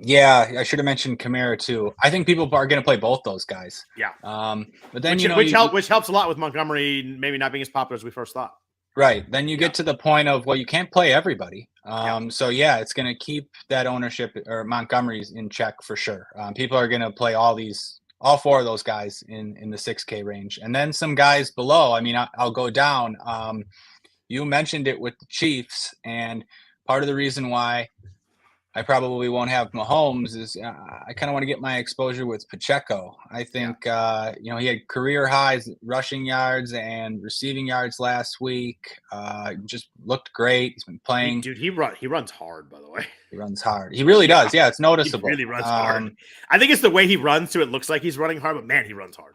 Yeah, I should have mentioned Kamara too. I think people are going to play both those guys. Yeah. But then which helps a lot with Montgomery maybe not being as popular as we first thought. Right. Then you get to the point of, well, you can't play everybody. So yeah, it's going to keep that ownership or Montgomery's in check for sure. People are going to play all 4 of those guys in the 6K range. And then some guys below, I mean, I'll go down. You mentioned it with the Chiefs, and part of the reason why I probably won't have Mahomes is I kind of want to get my exposure with Pacheco. I think, he had career highs rushing yards and receiving yards last week. Just looked great. He's been playing. Dude, he runs hard, by the way. He runs hard. He really does. Yeah, it's noticeable. He really runs hard. I think it's the way he runs, so it looks like he's running hard, but man, he runs hard.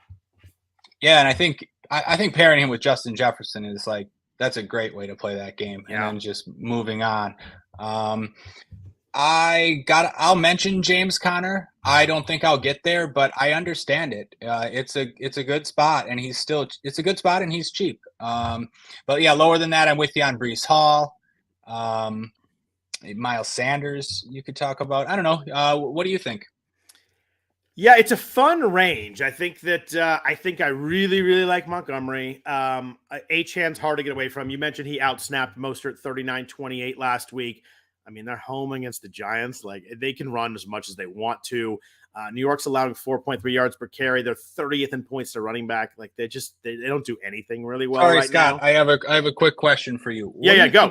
Yeah, and I think pairing him with Justin Jefferson is like, that's a great way to play that game. And then just moving on. I'll mention James Conner. I don't think I'll get there, but I understand it. It's a good spot, and he's cheap. But yeah, lower than that, I'm with you on Breece Hall. Miles Sanders, you could talk about. I don't know. What do you think? Yeah, it's a fun range. I think I really, really like Montgomery. Achane's hard to get away from. You mentioned he outsnapped Mostert 39-28 last week. I mean, they're home against the Giants. Like, they can run as much as they want to. New York's allowing 4.3 yards per carry. They're 30th in points to running back. Like, they don't do anything really well. Sorry, right Scott, now. I have a quick question for you. Go.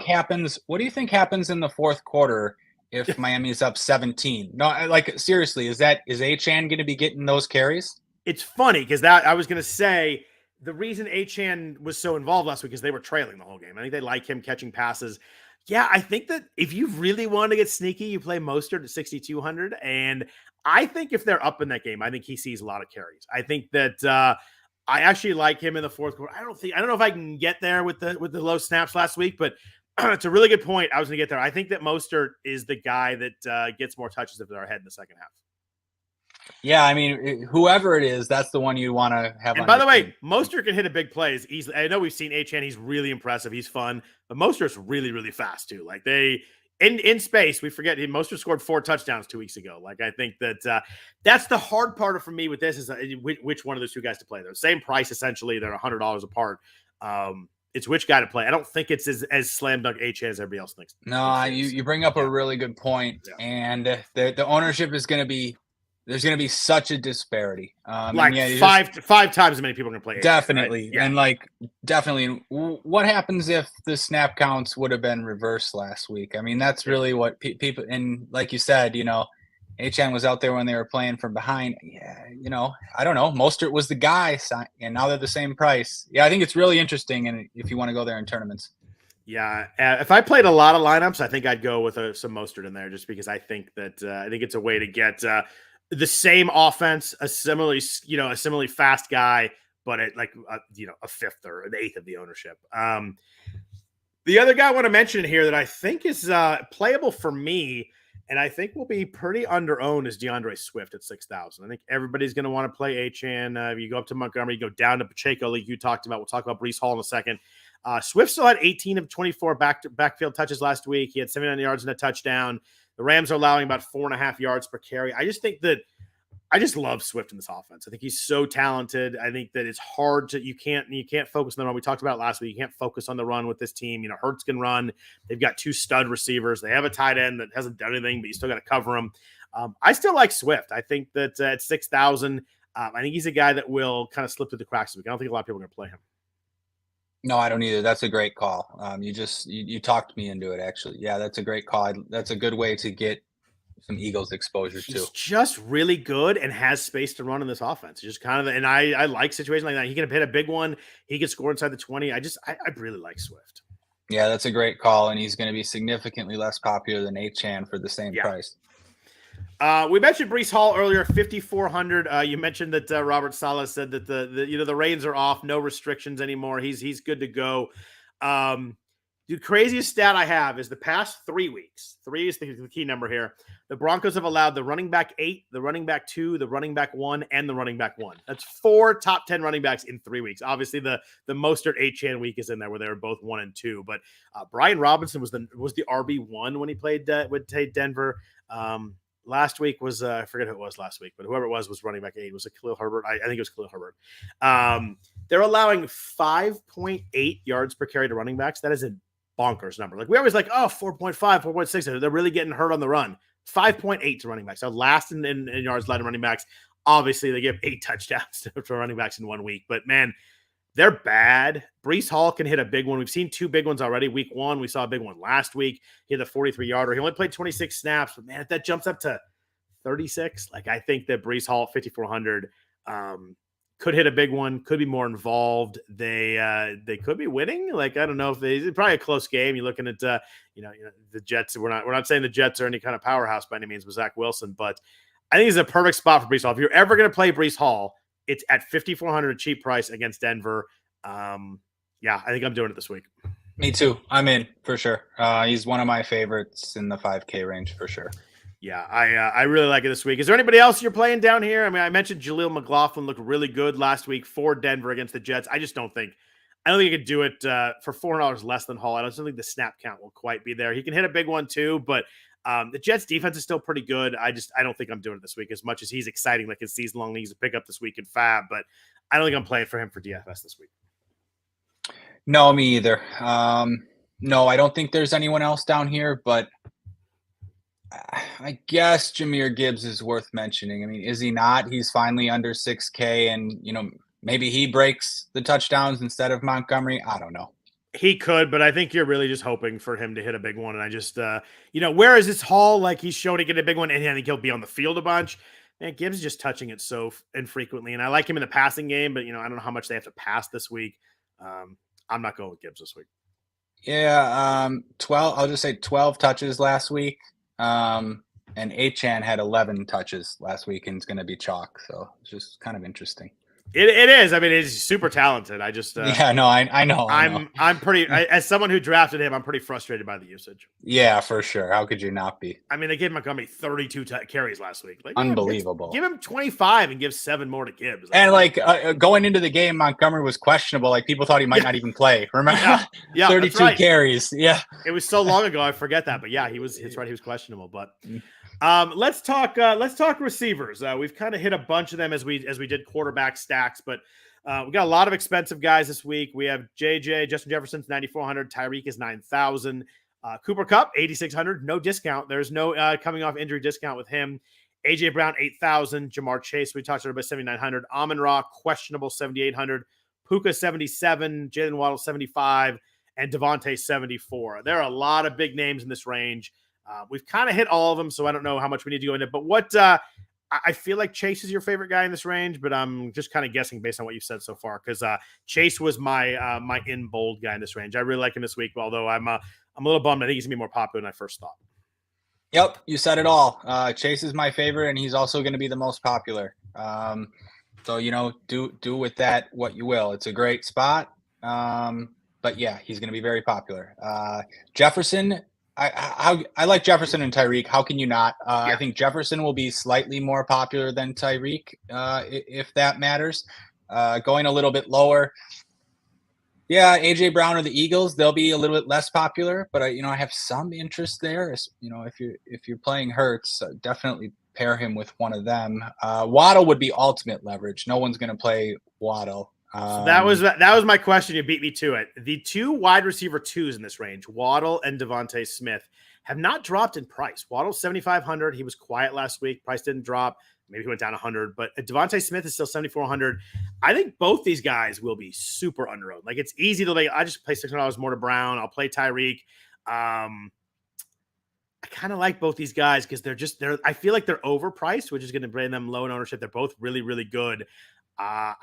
What do you think happens in the fourth quarter if Miami's up 17? No, like, seriously, is Achane going to be getting those carries? It's funny because I was going to say the reason Achane was so involved last week is they were trailing the whole game. I think they like him catching passes. Yeah, I think that if you really want to get sneaky, you play Mostert at 6,200. And I think if they're up in that game, I think he sees a lot of carries. I think that I actually like him in the fourth quarter. I don't know if I can get there with the low snaps last week, but it's a really good point. I was going to get there. I think that Mostert is the guy that gets more touches if they're ahead in the second half. Yeah, I mean, whoever it is, that's the one you want to have. And by the way, Mostert can hit a big plays easily. I know we've seen Achane; he's really impressive. He's fun, but Mostert's really, really fast too. Like in space, we forget Mostert scored 4 touchdowns 2 weeks ago. Like, I think that that's the hard part for me with this is which one of those two guys to play. They're the same price essentially. They're $100 apart. It's which guy to play. I don't think it's as slam dunk Achane as everybody else thinks. No, you bring up a really good point, and the ownership is going to be there's going to be such a disparity. Like five times as many people are going to play. Definitely. Right? Yeah. And like, definitely what happens if the snap counts would have been reversed last week? I mean, that's really what people, and like you said, HN was out there when they were playing from behind. Yeah. I don't know. Mostert was the guy, and now they're the same price. Yeah. I think it's really interesting. And if you want to go there in tournaments. Yeah, if I played a lot of lineups, I think I'd go with some Mostert in there, just because I think that I think it's a way to get the same offense, a similarly fast guy, but at like a fifth or an eighth of the ownership. The other guy I want to mention here that I think is playable for me, and I think will be pretty under-owned, is DeAndre Swift at 6,000. I think everybody's going to want to play Achane. If you go up to Montgomery, you go down to Pacheco, like you talked about. We'll talk about Breece Hall in a second. Swift still had 18 of 24 backfield touches last week. He had 79 yards and a touchdown. The Rams are allowing about 4.5 yards per carry. I just love Swift in this offense. I think he's so talented. I think that it's hard to you can't focus on the run. We talked about it last week. You can't focus on the run with this team. Hurts can run. They've got 2 stud receivers. They have a tight end that hasn't done anything, but you still got to cover him. I still like Swift. I think that at 6,000, I think he's a guy that will kind of slip through the cracks. I don't think a lot of people are going to play him. No, I don't either. That's a great call. You talked me into it, actually. Yeah, that's a great call. That's a good way to get some Eagles exposure too. He's just really good and has space to run in this offense. Just kind of, and I like situations like that. He can hit a big one. He can score inside the 20. I really like Swift. Yeah, that's a great call, and he's going to be significantly less popular than Achane for the same price. We mentioned Breece Hall earlier, 5,400. You mentioned that Robert Saleh said that the reins are off, no restrictions anymore. He's good to go. The craziest stat I have is the past 3 weeks. 3 is the key number here. The Broncos have allowed the running back 8, the running back 2, the running back 1, and the running back 1. That's 4 top 10 running backs in 3 weeks. Obviously, the Mostert Achane week is in there where they were both 1 and 2. But Brian Robinson was the RB1 when he played Denver. Last week was I forget who it was last week, but whoever it was running back 8. Was it Khalil Herbert? I think it was Khalil Herbert. They're allowing 5.8 yards per carry to running backs. That is a bonkers number. Like we always 4.5, 4.6. They're really getting hurt on the run. 5.8 to running backs. So last in yards led to running backs. Obviously, they give 8 touchdowns to running backs in 1 week. But man, they're bad. Breece Hall can hit a big one. We've seen 2 big ones already. Week 1, we saw a big one last week. He had a 43-yarder. He only played 26 snaps, but man, if that jumps up to 36, I think that Breece Hall at 5,400 could hit a big one, could be more involved. They could be winning. I don't know if it's probably a close game. You're looking at the Jets. We're not saying the Jets are any kind of powerhouse by any means with Zach Wilson, but I think it's a perfect spot for Breece Hall. If you're ever going to play Breece Hall, it's at 5,400 cheap price against Denver. I think I'm doing it this week. Me too. I'm in for sure. He's one of my favorites in the 5K range for sure. Yeah, I really like it this week. Is there anybody else you're playing down here? I mean, I mentioned Jaleel McLaughlin looked really good last week for Denver against the Jets. I don't think you could do it for $400 less than Hall. I don't think the snap count will quite be there. He can hit a big one too, but the Jets defense is still pretty good. I don't think I'm doing it this week as much as he's exciting, like his season-long leagues to pick up this week in Fab, but I don't think I'm playing for him for DFS this week. No, me either. No, I don't think there's anyone else down here, but I guess Jahmyr Gibbs is worth mentioning. I mean, is he not? He's finally under 6K, and maybe he breaks the touchdowns instead of Montgomery. I don't know. He could, but I think you're really just hoping for him to hit a big one. And I just, where is this Hall? He's shown to get a big one, and I think he'll be on the field a bunch. Man, Gibbs is just touching it so infrequently, and I like him in the passing game, but I don't know how much they have to pass this week. I'm not going with Gibbs this week. Yeah, 12. I'll just say 12 touches last week. And Achane had 11 touches last week, and it's going to be chalk. So it's just kind of interesting. It is. I mean, he's super talented. I just I know. I'm pretty as someone who drafted him, I'm pretty frustrated by the usage. Yeah, for sure. How could you not be? I mean, they gave Montgomery 32 carries last week. Unbelievable. Give him 25 and give 7 more to Gibbs. And going into the game, Montgomery was questionable. People thought he might not even play. Remember? Yeah, 32 carries. Yeah. It was so long ago, I forget that. But yeah, it's right. He was questionable. But let's talk receivers. We've kind of hit a bunch of them as we did quarterback stacks, but we got a lot of expensive guys this week. We have JJ, Justin Jefferson's 9,400, Tyreek is 9,000, Cooper Kupp 8,600, no discount. There's no coming off injury discount with him. AJ Brown, 8,000. Jamar Chase, we talked about 7,900. Amon-Ra, questionable, 7,800. Puka, 77. Jalen Waddle, 75. And Devontae, 74. There are a lot of big names in this range. We've kind of hit all of them, so I don't know how much we need to go into. But what I feel like Chase is your favorite guy in this range, but I'm just kind of guessing based on what you've said so far, because Chase was my my in bold guy in this range. I really like him this week, although I'm a little bummed. I think he's gonna be more popular than I first thought. Yep, you said it all. Chase is my favorite, and he's also going to be the most popular. So do with that what you will. It's a great spot, but yeah, he's going to be very popular. Jefferson, I like Jefferson and Tyreek. How can you not? I think Jefferson will be slightly more popular than Tyreek, if that matters. Going a little bit lower. Yeah, AJ Brown or the Eagles, they'll be a little bit less popular, but I have some interest there. If you're playing Hurts, definitely pair him with one of them. Waddle would be ultimate leverage. No one's going to play Waddle. So that was my question. You beat me to it. The two wide receiver twos in this range, Waddle and Devontae Smith, have not dropped in price. Waddle's 7,500. He was quiet last week. Price didn't drop. Maybe he went down 100, but Devontae Smith is still 7,400. I think both these guys will be super underowned. Like, it's easy to I just play $600 more to Brown. I'll play Tyreek. I kind of like both these guys because I feel like they're overpriced, which is going to bring them low in ownership. They're both really, really good. I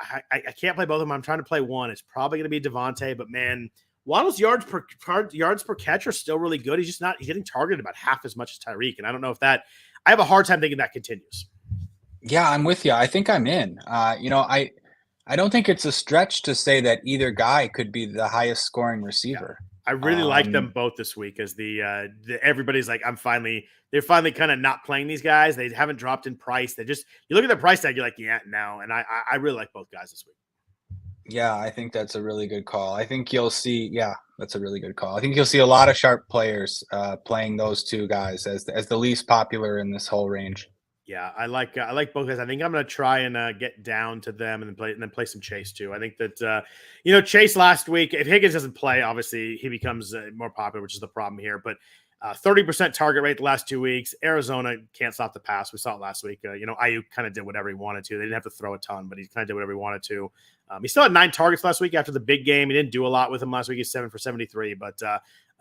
can't play both of them. I'm trying to play one. It's probably going to be Devontae, but man, Waddle's yards per catch are still really good. He's getting targeted about half as much as Tyreek. And I don't know if I have a hard time thinking that continues. Yeah, I'm with you. I think I'm in. I don't think it's a stretch to say that either guy could be the highest scoring receiver. Yeah. I really like them both this week as everybody's like, they're finally kind of not playing these guys. They haven't dropped in price. You look at their price tag, you're like, yeah, no. And I really like both guys this week. Yeah, I think that's a really good call. I think you'll see, that's a really good call. I think you'll see a lot of sharp players playing those two guys as the least popular in this whole range. Yeah, I like both guys. I think I'm going to try and get down to them and then play some Chase too. I think that Chase last week, if Higgins doesn't play, obviously he becomes more popular, which is the problem here. But 30% target rate the last 2 weeks. Arizona can't stop the pass. We saw it last week. Ayuk kind of did whatever he wanted to. They didn't have to throw a ton, but he kind of did whatever he wanted to. He still had 9 targets last week after the big game. He didn't do a lot with him last week. He's 7 for 73, but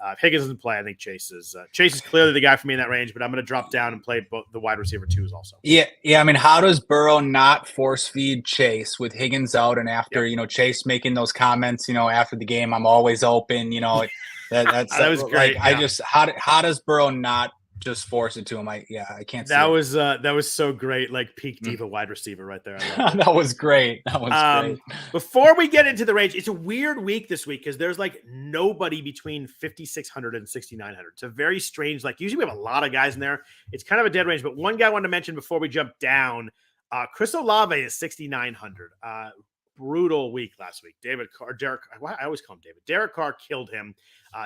if Higgins doesn't play, I think Chase is clearly the guy for me in that range, but I'm going to drop down and play both the wide receiver twos also. Yeah. I mean, how does Burrow not force feed Chase with Higgins out and after, Chase making those comments, after the game, I'm always open, that was great. Like, how does Burrow not just force it to him? I can't see that was so great, like peak diva wide receiver right there. That was great. Great. Before we get into the range, it's a weird week this week because there's like nobody between 5,600 and 6,900. It's a very strange, usually we have a lot of guys in there. It's kind of a dead range, but one guy I wanted to mention before we jump down, Chris Olave is 6,900. Brutal week last week. Derek Carr killed him.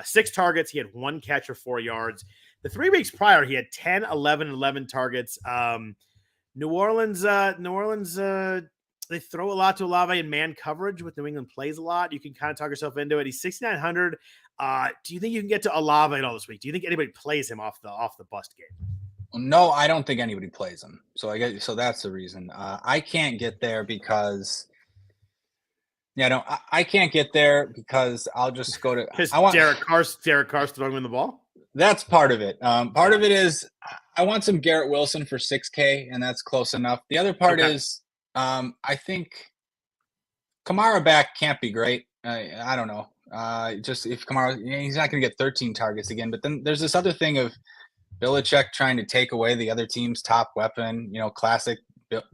6 targets. He had 1 catch for 4 yards. The 3 weeks prior, he had 10, 11, 11 targets. New Orleans, they throw a lot to Olave in man coverage with New England plays a lot. You can kind of talk yourself into it. He's 6,900. Do you think you can get to Olave at all this week? Do you think anybody plays him off the bust game? No, I don't think anybody plays him. So that's the reason. I can't get there because I can't get there because I'll just go to Derek Carr's throwing him the ball. That's part of it. Part of it is I want some Garrett Wilson for $6K, and that's close enough. The other part is I think Kamara back can't be great. I don't know. Just if Kamara, he's not going to get 13 targets again. But then there's this other thing of Belichick trying to take away the other team's top weapon. Classic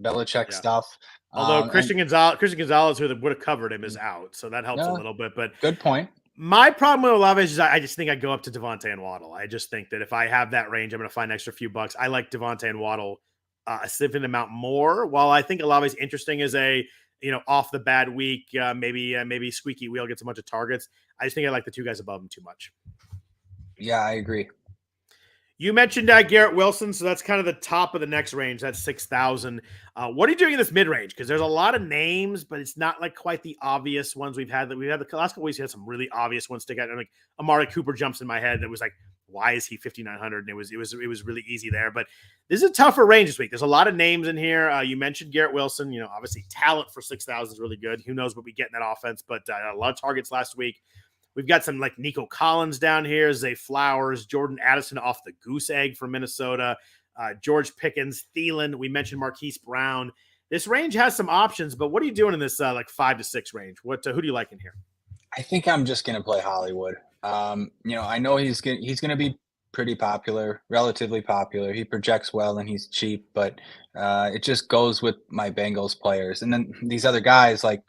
Belichick stuff. Although Christian Gonzalez, who would have covered him, is out, so that helps a little bit. But good point. My problem with Olave is I just think I go up to Devontae and Waddle. I just think that if I have that range, I'm going to find an extra few bucks. I like Devontae and Waddle a significant amount more. While I think Olave is interesting as a off the bad week, maybe squeaky wheel gets a bunch of targets. I just think I like the 2 guys above him too much. Yeah, I agree. You mentioned Garrett Wilson, so that's kind of the top of the next range. That's 6,000. What are you doing in this mid-range? Because there's a lot of names, but it's not like quite the obvious ones we've had. The last couple weeks, we had some really obvious ones stick out. And like Amari Cooper jumps in my head. That was like why is he 5,900? And it was really easy there. But this is a tougher range this week. There's a lot of names in here. You mentioned Garrett Wilson. Obviously talent for 6,000 is really good. Who knows what we get in that offense? But a lot of targets last week. We've got some like Nico Collins down here, Zay Flowers, Jordan Addison off the goose egg from Minnesota, George Pickens, Thielen. We mentioned Marquise Brown. This range has some options, but what are you doing in this like 5 to 6 range? Who do you like in here? I think I'm just going to play Hollywood. I know he's going to be pretty popular, relatively popular. He projects well and he's cheap, but it just goes with my Bengals players. And then these other guys like,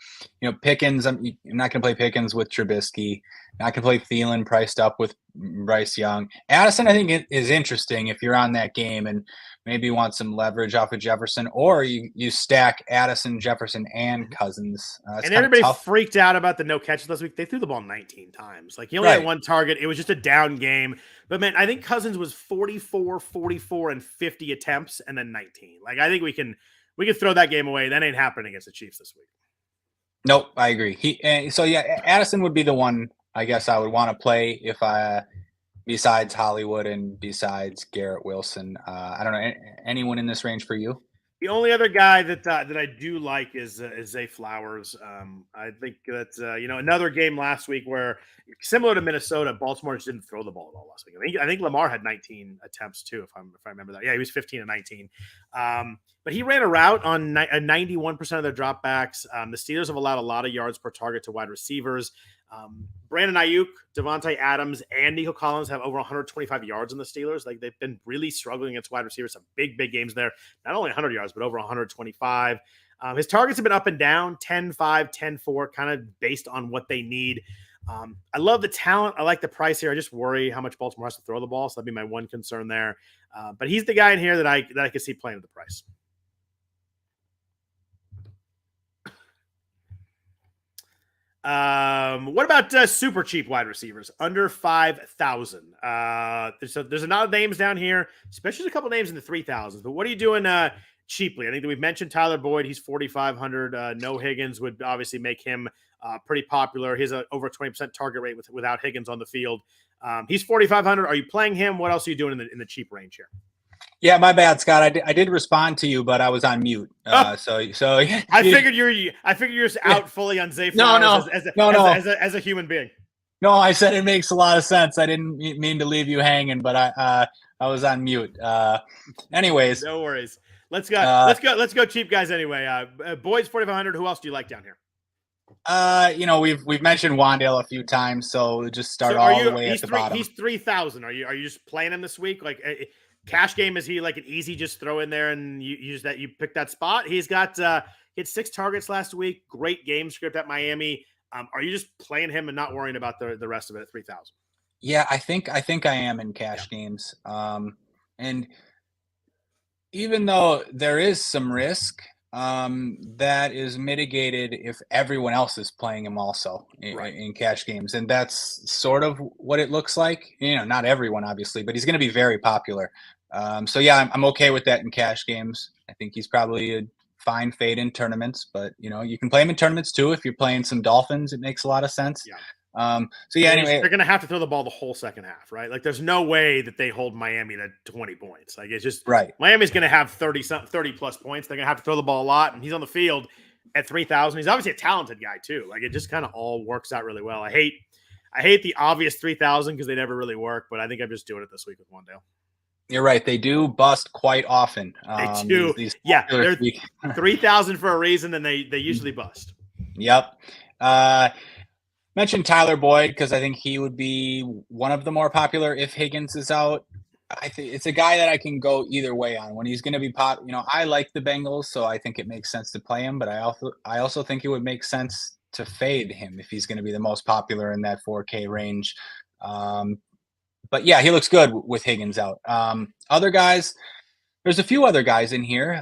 Pickens, I'm not going to play Pickens with Trubisky. Not going to play Thielen priced up with Bryce Young. Addison, I think it is interesting if you're on that game and maybe want some leverage off of Jefferson, or you stack Addison, Jefferson, and Cousins. And everybody freaked out about the no catches last week. They threw the ball 19 times. Like he only had one target. It was just a down game. But man, I think Cousins was 44, 44, and 50 attempts, and then 19. Like I think we can throw that game away. That ain't happening against the Chiefs this week. Nope, I agree. Addison would be the one I guess I would want to play if besides Hollywood and besides Garrett Wilson. I don't know anyone in this range for you. The only other guy that I do like is Zay Flowers. I think that another game last week where similar to Minnesota, Baltimore just didn't throw the ball at all last week. I think Lamar had 19 attempts too, if I remember that. Yeah, he was 15 and 19. But he ran a route on 91% of their dropbacks. The Steelers have allowed a lot of yards per target to wide receivers. Brandon Ayuk, Devontae Adams, and Nico Collins have over 125 yards in the Steelers. Like they've been really struggling against wide receivers. Some big games there. Not only 100 yards, but over 125. His targets have been up and down, 10-5, 10-4, kind of based on what they need. I love the talent. I like the price here. I just worry how much Baltimore has to throw the ball. So that'd be my one concern there. But he's the guy in here that I could see playing at the price. What about super cheap wide receivers under 5,000? There's a lot of names down here, especially a couple names in the 3,000s. But what are you doing cheaply? I think that we've mentioned Tyler Boyd. He's 4,500. No Higgins would obviously make him pretty popular. He has over 20% target rate without Higgins on the field. He's 4,500. Are you playing him? What else are you doing in the cheap range here? Yeah, my bad, Scott. I did respond to you, but I was on mute. So I figured you're just out fully on Zay Flowers as a human being. No, I said it makes a lot of sense. I didn't mean to leave you hanging, but I was on mute. Anyways, no worries. Let's go cheap guys anyway. Boyd's 4,500. Who else do you like down here? We've mentioned Wandale a few times, so just start all the way at the bottom. He's 3,000. Are you just playing him this week? Like cash game, is he like an easy just throw in there and you use that, you pick that spot? He's got he had 6 targets last week. Great game script at Miami. Are you just playing him and not worrying about the rest of it at 3,000? Yeah, I think I am in cash games. And even though there is some risk, that is mitigated if everyone else is playing him also in cash games. And that's sort of what it looks like. Not everyone, obviously, but he's going to be very popular. So yeah, I'm okay with that in cash games. I think he's probably a fine fade in tournaments, but you can play him in tournaments too. If you're playing some Dolphins, it makes a lot of sense. Yeah. Anyway, they're going to have to throw the ball the whole second half, right? Like there's no way that they hold Miami to 20 points. Like it's just right. Miami's going to have 30 plus points. They're going to have to throw the ball a lot, and he's on the field at 3,000. He's obviously a talented guy too. Like it just kind of all works out really well. I hate the obvious 3,000 because they never really work, but I think I'm just doing it this week with Wandale. You're right. They do bust quite often. They do. They're 3,000 for a reason, and they usually bust. Yep. Mentioned Tyler Boyd because I think he would be one of the more popular if Higgins is out. I think it's a guy that I can go either way on when he's going to be I like the Bengals, so I think it makes sense to play him. But I also think it would make sense to fade him if he's going to be the most popular in that 4K range. But yeah, he looks good with Higgins out. Other guys, there's a few other guys in here.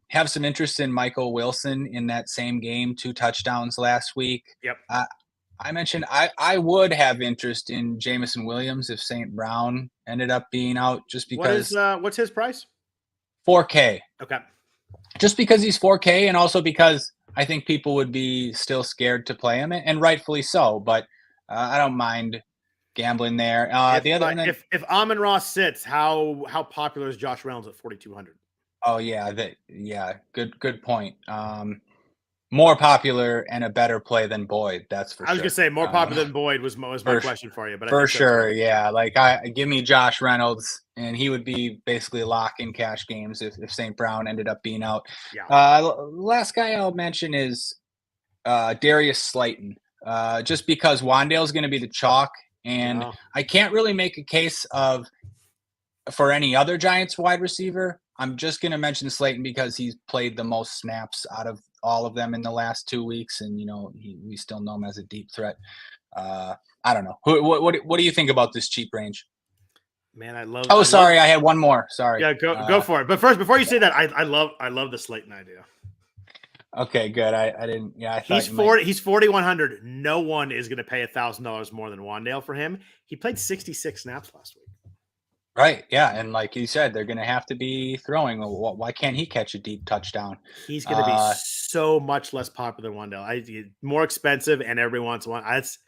Have some interest in Michael Wilson in that same game, 2 touchdowns last week. Yep. I mentioned I would have interest in Jamison Williams if St. Brown ended up being out, just because. What's his price? 4K. Okay. Just because he's 4K, and also because I think people would be still scared to play him, and rightfully so. But I don't mind gambling there. If Amon-Ra sits, how popular is Josh Reynolds at 4,200? Oh yeah, good point. More popular and a better play than Boyd, that's for sure. I was gonna say more popular than Boyd was my question for you, but for sure, yeah. Like give me Josh Reynolds, and he would be basically lock in cash games if St. Brown ended up being out. Yeah. Last guy I'll mention is Darius Slayton, just because Wandale's going to be the chalk, and I can't really make a case for any other Giants wide receiver. I'm just going to mention Slayton because he's played the most snaps out of all of them in the last 2 weeks, and we still know him as a deep threat. I don't know. What do you think about this cheap range? Man, I love. I had one more. Sorry. Yeah, go for it. But first, before you say that, I love the Slayton idea. Okay, good. I didn't. Yeah, I thought he's 4,100. No one is going to pay $1,000 more than Wandale for him. He played 66 snaps last week. Right. Yeah, and like you said, they're going to have to be throwing. Why can't he catch a deep touchdown? He's going to be so much less popular than Wandale. More expensive, and everybody wants one. That's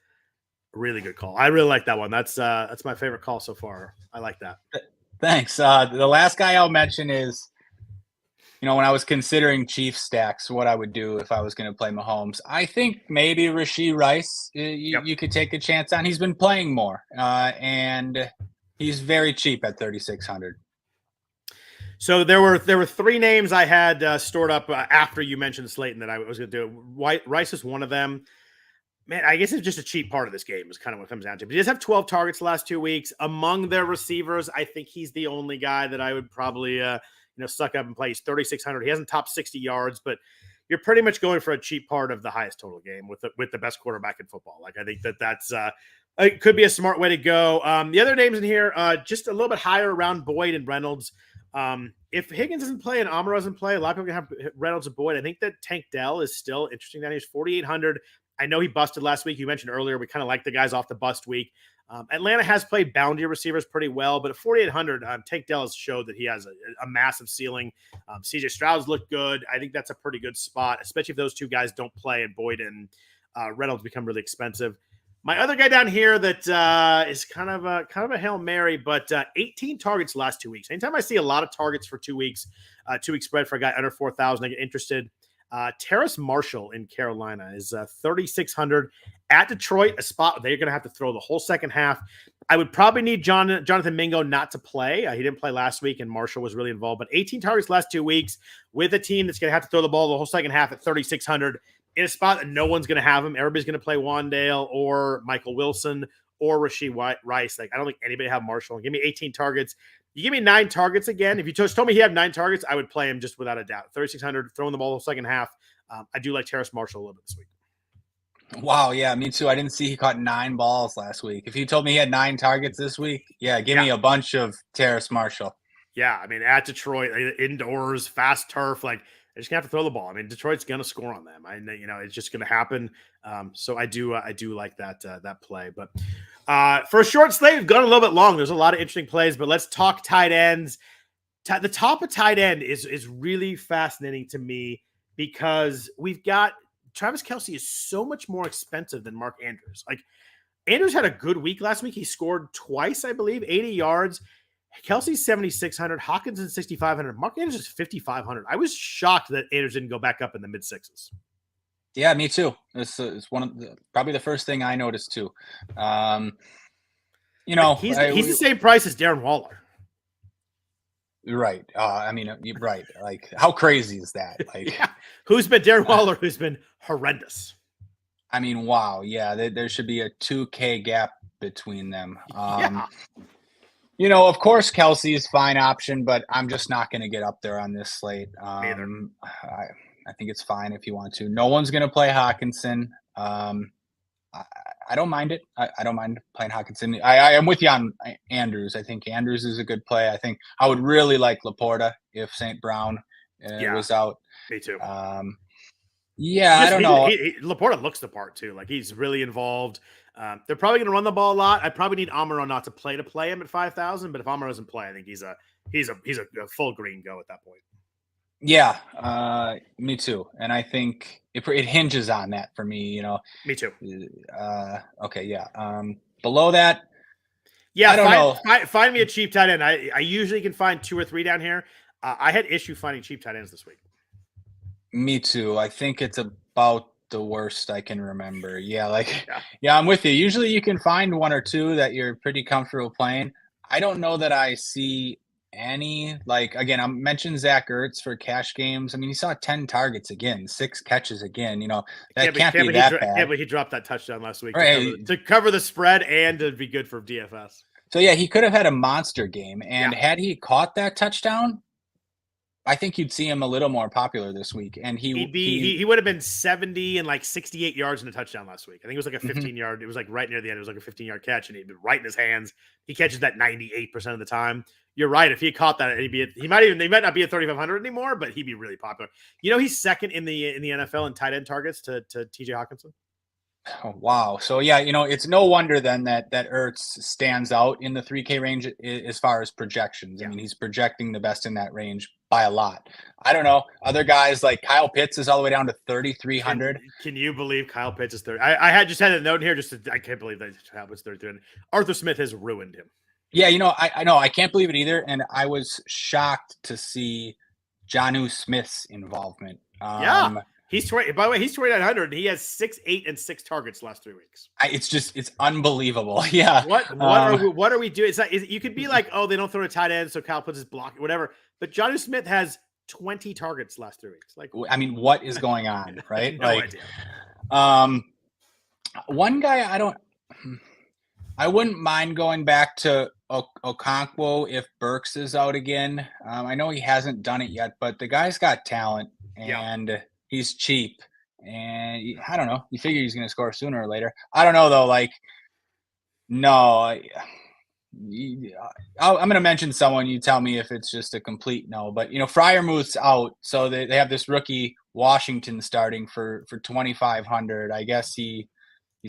a really good call. I really like that one. That's my favorite call so far. I like that. Thanks. The last guy I'll mention is, when I was considering Chiefs stacks, what I would do if I was going to play Mahomes, I think maybe Rashee Rice you could take a chance on. He's been playing more, and he's very cheap at 3,600. So there were 3 names I had stored up after you mentioned Slayton that I was going to do. Rice is one of them. Man, I guess it's just a cheap part of this game is kind of what it comes down to. But he does have 12 targets the last 2 weeks. Among their receivers, I think he's the only guy that I would probably suck up and play. He's 3,600. He hasn't topped 60 yards, but you're pretty much going for a cheap part of the highest total game with the best quarterback in football. Like, I think that's it could be a smart way to go. The other names in here, just a little bit higher around Boyd and Reynolds. If Higgins doesn't play and Amon doesn't play, a lot of people can have Reynolds and Boyd. I think that Tank Dell is still interesting. That he's 4,800. I know he busted last week. You mentioned earlier, we kind of like the guys off the bust week. Atlanta has played bounty receivers pretty well, but at 4,800, Tank Dell has showed that he has a massive ceiling. CJ Stroud's looked good. I think that's a pretty good spot, especially if those two guys don't play and Boyd and Reynolds become really expensive. My other guy down here that is kind of a Hail Mary, but 18 targets last 2 weeks. Anytime I see a lot of targets for 2 weeks, 2-week spread for a guy under 4,000, I get interested. Terrace Marshall in Carolina is 3,600 at Detroit, a spot they're going to have to throw the whole second half. I would probably need Jonathan Mingo not to play. He didn't play last week, and Marshall was really involved. But 18 targets last 2 weeks with a team that's going to have to throw the ball the whole second half at 3,600 in a spot that no one's going to have him. Everybody's going to play Wandale or Michael Wilson or Rashee Rice. Like, I don't think anybody have Marshall. Give me 18 targets. You give me 9 targets again. If you just told me he had 9 targets, I would play him just without a doubt. 3,600, throwing the ball the second half. I do like Terrace Marshall a little bit this week. Wow, yeah, me too. I didn't see he caught 9 balls last week. If you told me he had 9 targets this week, give me a bunch of Terrace Marshall. Yeah, I mean, at Detroit, indoors, fast turf, like, they're just gonna have to throw the ball. I mean, Detroit's gonna score on them. It's just gonna happen. So I do like that play. But for a short slate, we've gone a little bit long. There's a lot of interesting plays, but let's talk tight ends. The top of tight end is really fascinating to me because we've got Travis Kelce is so much more expensive than Mark Andrews. Like, Andrews had a good week last week. He scored twice, I believe, 80 yards. Kelce's 7,600, Hawkinson 6,500, Mark Andrews is 5,500. I was shocked that Andrews didn't go back up in the mid sixes. Yeah, me too. It's one of probably the first thing I noticed too. He's the same price as Darren Waller. Right. You're right. Like, how crazy is that? Like, Who's been Darren Waller? Who's been horrendous? I mean, wow. Yeah, there should be a 2K gap between them. Of course, Kelce is a fine option, but I'm just not going to get up there on this slate. I think it's fine if you want to. No one's going to play Hawkinson. I don't mind it. I don't mind playing Hawkinson. I am with you on Andrews. I think Andrews is a good play. I think I would really like Laporta if St. Brown was out. Me too. I don't know. Laporta looks the part too. Like, he's really involved. They're probably going to run the ball a lot. I probably need Amon not to play him at 5,000. But if Amon doesn't play, I think he's a full green go at that point. Yeah, me too. And I think it hinges on that for me. Me too. Okay, yeah. Below that, Yeah, I don't know. Find me a cheap tight end. I usually can find 2 or 3 down here. I had issue finding cheap tight ends this week. Me too. I think it's about the worst I can remember. Yeah, like Yeah. yeah, I'm with you. Usually you can find one or two that you're pretty comfortable playing. I don't know that I see any. Like again, I mentioned Zach Ertz for cash games. I mean, he saw 10 targets again, 6 catches again. That can't be that Can't bad. believe he dropped that touchdown last week Right. to cover the spread and to be good for DFS. So yeah, he could have had a monster game. And Yeah. had he caught that touchdown, I think you'd see him a little more popular this week. And He would have been 70 and like 68 yards in a touchdown last week. I think it was like a Mhm. 15-yard. It was like right near the end. It was like a 15-yard catch, and he'd been right in his hands. He catches that 98% of the time. You're right. If he caught that, he might not be at 3,500 anymore, but he'd be really popular. He's second in the NFL in tight end targets to TJ Hawkinson. Oh, wow. So yeah, it's no wonder then that Ertz stands out in the 3K range as far as projections. Yeah. I mean, he's projecting the best in that range by a lot. I don't know. Other guys like Kyle Pitts is all the way down to 3,300. Can you believe Kyle Pitts is 30? I just had a note in here. I can't believe that Kyle Pitts 33. Arthur Smith has ruined him. Yeah, I know. I can't believe it either. And I was shocked to see Jonnu Smith's involvement. Yeah. By the way, he's 2,900 and he has 6, 8, and 6 targets last 3 weeks. It's unbelievable. Yeah. What are we doing? You could be like, oh, they don't throw a tight end, so Kyle puts his block, whatever. But Jonnu Smith has 20 targets last 3 weeks. Like, I mean, what is going on, right? No idea. One guy I wouldn't mind going back to Okonkwo if Burks is out again. I know he hasn't done it yet, but the guy's got talent and he's cheap. And I don't know. You figure he's going to score sooner or later. I don't know though. Like, no. I'm going to mention someone. You tell me if it's just a complete no. But Freiermuth's out, so they have this rookie Washington starting for 2,500. I guess he's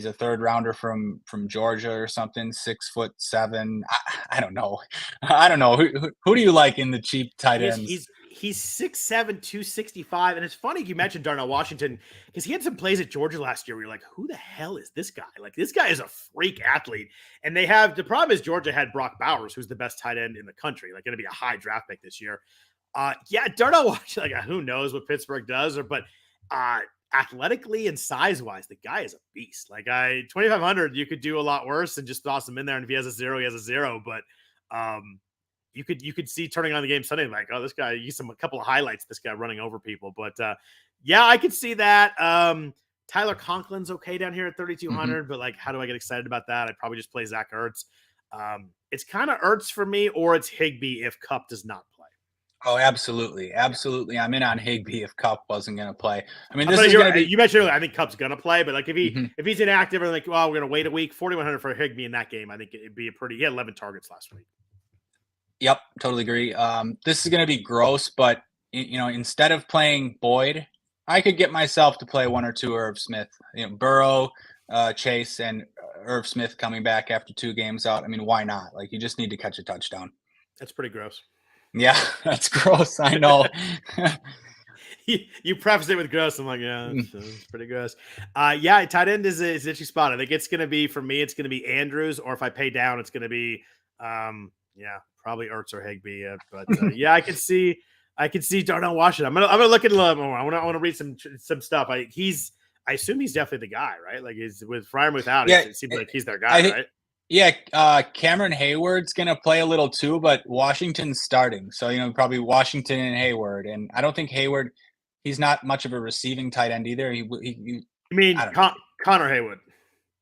a third rounder from Georgia or something, 6'7". I don't know. I don't know. Who do you like in the cheap tight ends? He's 6'7", 265. And it's funny you mentioned Darnell Washington because he had some plays at Georgia last year where you're like, who the hell is this guy? Like, this guy is a freak athlete. And the problem is Georgia had Brock Bowers, who's the best tight end in the country, like going to be a high draft pick this year. Darnell Washington, like, who knows what Pittsburgh does, but athletically and size-wise, the guy is a beast. Like, 2,500, you could do a lot worse and just toss him in there. And if he has a 0, he has a 0. But you could see turning on the game Sunday like, oh, this guy, you see a couple of highlights, this guy running over people. But I could see that. Tyler Conklin's okay down here at 3,200, but like, how do I get excited about that? I'd probably just play Zach Ertz. It's kind of Ertz for me, or it's Higbee if Kupp does not play. Oh, absolutely. Absolutely. I'm in on Higbee if Kupp wasn't going to play. I mean, you mentioned earlier, I think Kupp's going to play, but like if he's inactive or like, well, we're going to wait a week, 4,100 for Higbee in that game. I think it'd be he had 11 targets last week. Yep. Totally agree. This is going to be gross, but instead of playing Boyd, I could get myself to play 1 or 2 Irv Smith, Burrow, Chase, and Irv Smith coming back after 2 games out. I mean, why not? Like, you just need to catch a touchdown. That's pretty gross. Yeah, that's gross. I know. You preface it with gross. I'm like, yeah, it's pretty gross. Tight end is an interesting spot. I think it's going to be, for me, it's going to be Andrews, or if I pay down, it's going to be, probably Ertz or Higbee. I can see Darnell Washington. I'm gonna look at a little more. I want to read some stuff. I assume he's definitely the guy, right? Like, he's with Freiermuth out. It seems like he's their guy, right? Yeah, Cameron Hayward's going to play a little too, but Washington's starting. So, probably Washington and Hayward. And I don't think Hayward, he's not much of a receiving tight end either. You mean Connor Haywood?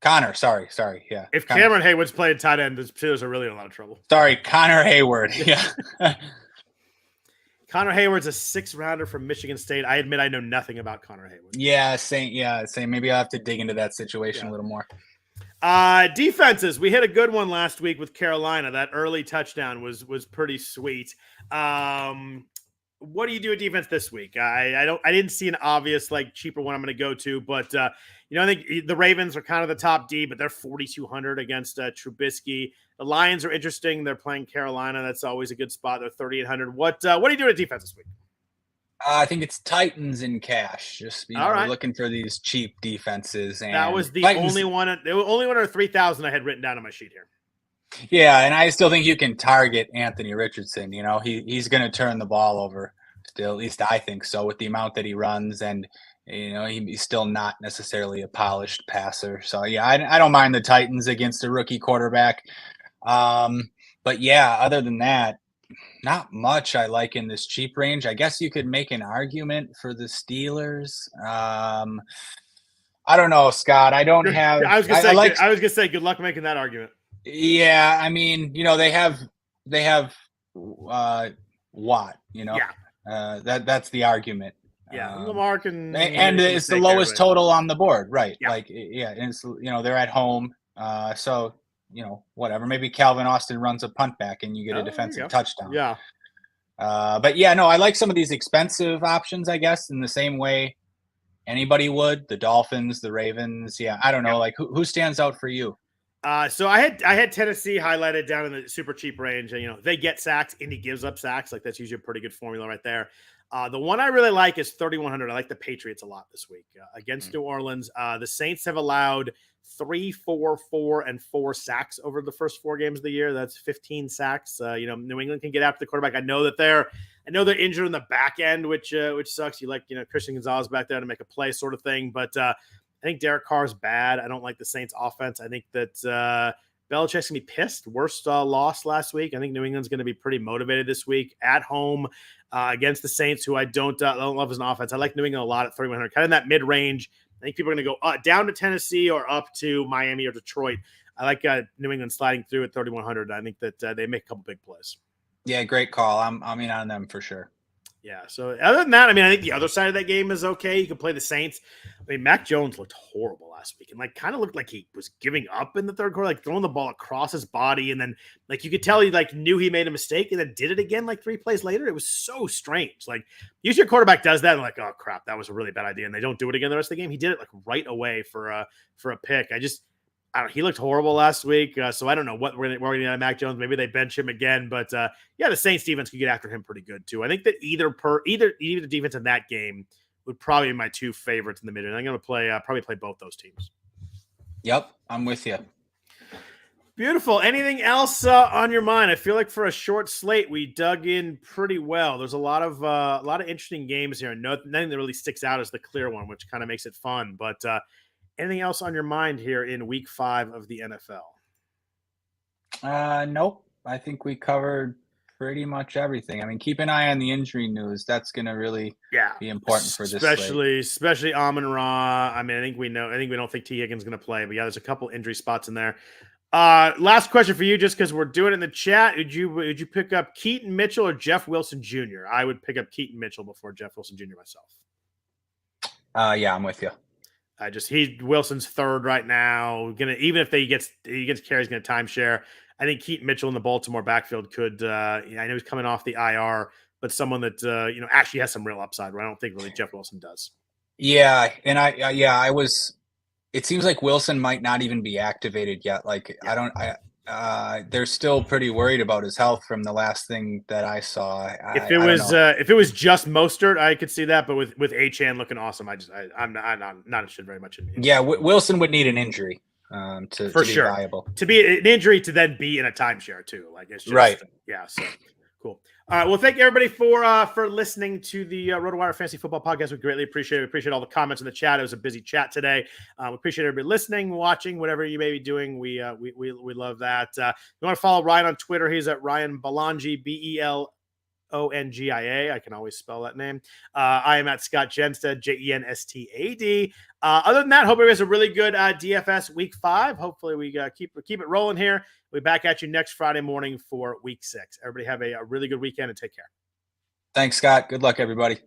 Connor, sorry. Yeah. If Cameron Hayward's playing tight end, the Steelers are really in a lot of trouble. Sorry, Connor Hayward. Yeah. Connor Hayward's a 6th rounder from Michigan State. I admit I know nothing about Connor Hayward. Yeah, same. Maybe I'll have to dig into that situation a little more. Defenses. We hit a good one last week with Carolina. That early touchdown was pretty sweet. What do you do at defense this week? I didn't see an obvious like cheaper one I'm going to go to, but I think the Ravens are kind of the top D, but they're 4,200 against Trubisky. The Lions are interesting. They're playing Carolina. That's always a good spot. They're 3,800. What do you do at defense this week? I think it's Titans in cash. Just right. Looking for these cheap defenses. And that was the Titans, only one. The only one at 3,000 I had written down on my sheet here. Yeah, and I still think you can target Anthony Richardson. You know, he's going to turn the ball over still. At least I think so, with the amount that he runs, and you know he's still not necessarily a polished passer. So yeah, I don't mind the Titans against a rookie quarterback. But yeah, other than that, not much I like in this cheap range. I guess you could make an argument for the Steelers. I don't know, Scott. I don't have. I was gonna I say, like. I was gonna say, good luck making that argument. Yeah, I mean, you know, they have Watt. You know, that's the argument. Yeah, Lamar can, and it's the lowest total on the board, right? Yeah. Like, yeah, and it's, you know, they're at home, so you know, whatever. Maybe Calvin Austin runs a punt back and you get a defensive touchdown. Yeah. But yeah, no, I like some of these expensive options, I guess, in the same way anybody would. The Dolphins, the Ravens. Yeah, I don't know. Like, who stands out for you? So I had Tennessee highlighted down in the super cheap range, and you know they get sacks, Indy gives up sacks. Like that's usually a pretty good formula right there. The one I really like is 3,100. I like the Patriots a lot this week against New Orleans. The Saints have allowed 3, 4, 4, and 4 sacks over the first 4 games of the year. That's 15 sacks. You know, New England can get after the quarterback. I know they're injured in the back end, which sucks. You like, you know, Christian Gonzalez back there to make a play, sort of thing, but. I think Derek Carr's bad. I don't like the Saints offense. I think that Belichick's going to be pissed. Worst loss last week. I think New England's going to be pretty motivated this week at home against the Saints, who I don't love as an offense. I like New England a lot at 3,100, kind of in that mid-range. I think people are going to go down to Tennessee or up to Miami or Detroit. I like New England sliding through at 3,100. I think that they make a couple big plays. Yeah, great call. I'm in on them for sure. Yeah, so other than that, I mean, I think the other side of that game is okay. You can play the Saints. I mean, Mac Jones looked horrible last week and like kind of looked like he was giving up in the third quarter, like throwing the ball across his body. And then like you could tell he like knew he made a mistake and then did it again like 3 plays later. It was so strange. Like usually your quarterback does that and like, oh crap, that was a really bad idea. And they don't do it again the rest of the game. He did it like right away for a pick. He looked horrible last week, so I don't know what we're going to get on Mac Jones. Maybe they bench him again, but yeah, the Saints defense could get after him pretty good too. I think that either defense in that game would probably be my 2 favorites in the middle. And I'm going to probably play both those teams. Yep, I'm with you. Beautiful. Anything else on your mind? I feel like for a short slate, we dug in pretty well. There's a lot of interesting games here. Nothing that really sticks out as the clear one, which kind of makes it fun. But anything else on your mind here in week 5 of the NFL? Nope. I think we covered pretty much everything. I mean, keep an eye on the injury news. That's going to really be important for this slate. Especially Amon-Ra. I mean, I think we don't think T. Higgins is going to play, but yeah, there's a couple injury spots in there. Last question for you, just because we're doing it in the chat. Would you pick up Keaton Mitchell or Jeff Wilson Jr.? I would pick up Keaton Mitchell before Jeff Wilson Jr. myself. Yeah, I'm with you. Wilson's third right now. Even if he gets carries, going to timeshare. I think Keaton Mitchell in the Baltimore backfield could. I know he's coming off the IR, but someone that actually has some real upside. Where I don't think really Jeff Wilson does. Yeah, and I was. It seems like Wilson might not even be activated yet. Like they're still pretty worried about his health from the last thing that I saw. If it was just Mostert, I could see that. But with Achane looking awesome, I'm not interested very much in him. Yeah, Wilson would need an injury to be viable. To be an injury to then be in a timeshare too. Like it's just right. Yeah. So cool. All right. Well, thank you everybody for listening to the RotoWire Fantasy Football Podcast. We greatly appreciate it. We appreciate all the comments in the chat. It was a busy chat today. We appreciate everybody listening, watching, whatever you may be doing. We love that. You want to follow Ryan on Twitter? He's at Ryan Belongia, Belongia. I can always spell that name. I am at Scott Jenstad, Jenstad. Other than that, hope everybody has a really good DFS week 5. Hopefully we keep it rolling here. We'll be back at you next Friday morning for week 6. Everybody have a really good weekend and take care. Thanks, Scott. Good luck, everybody.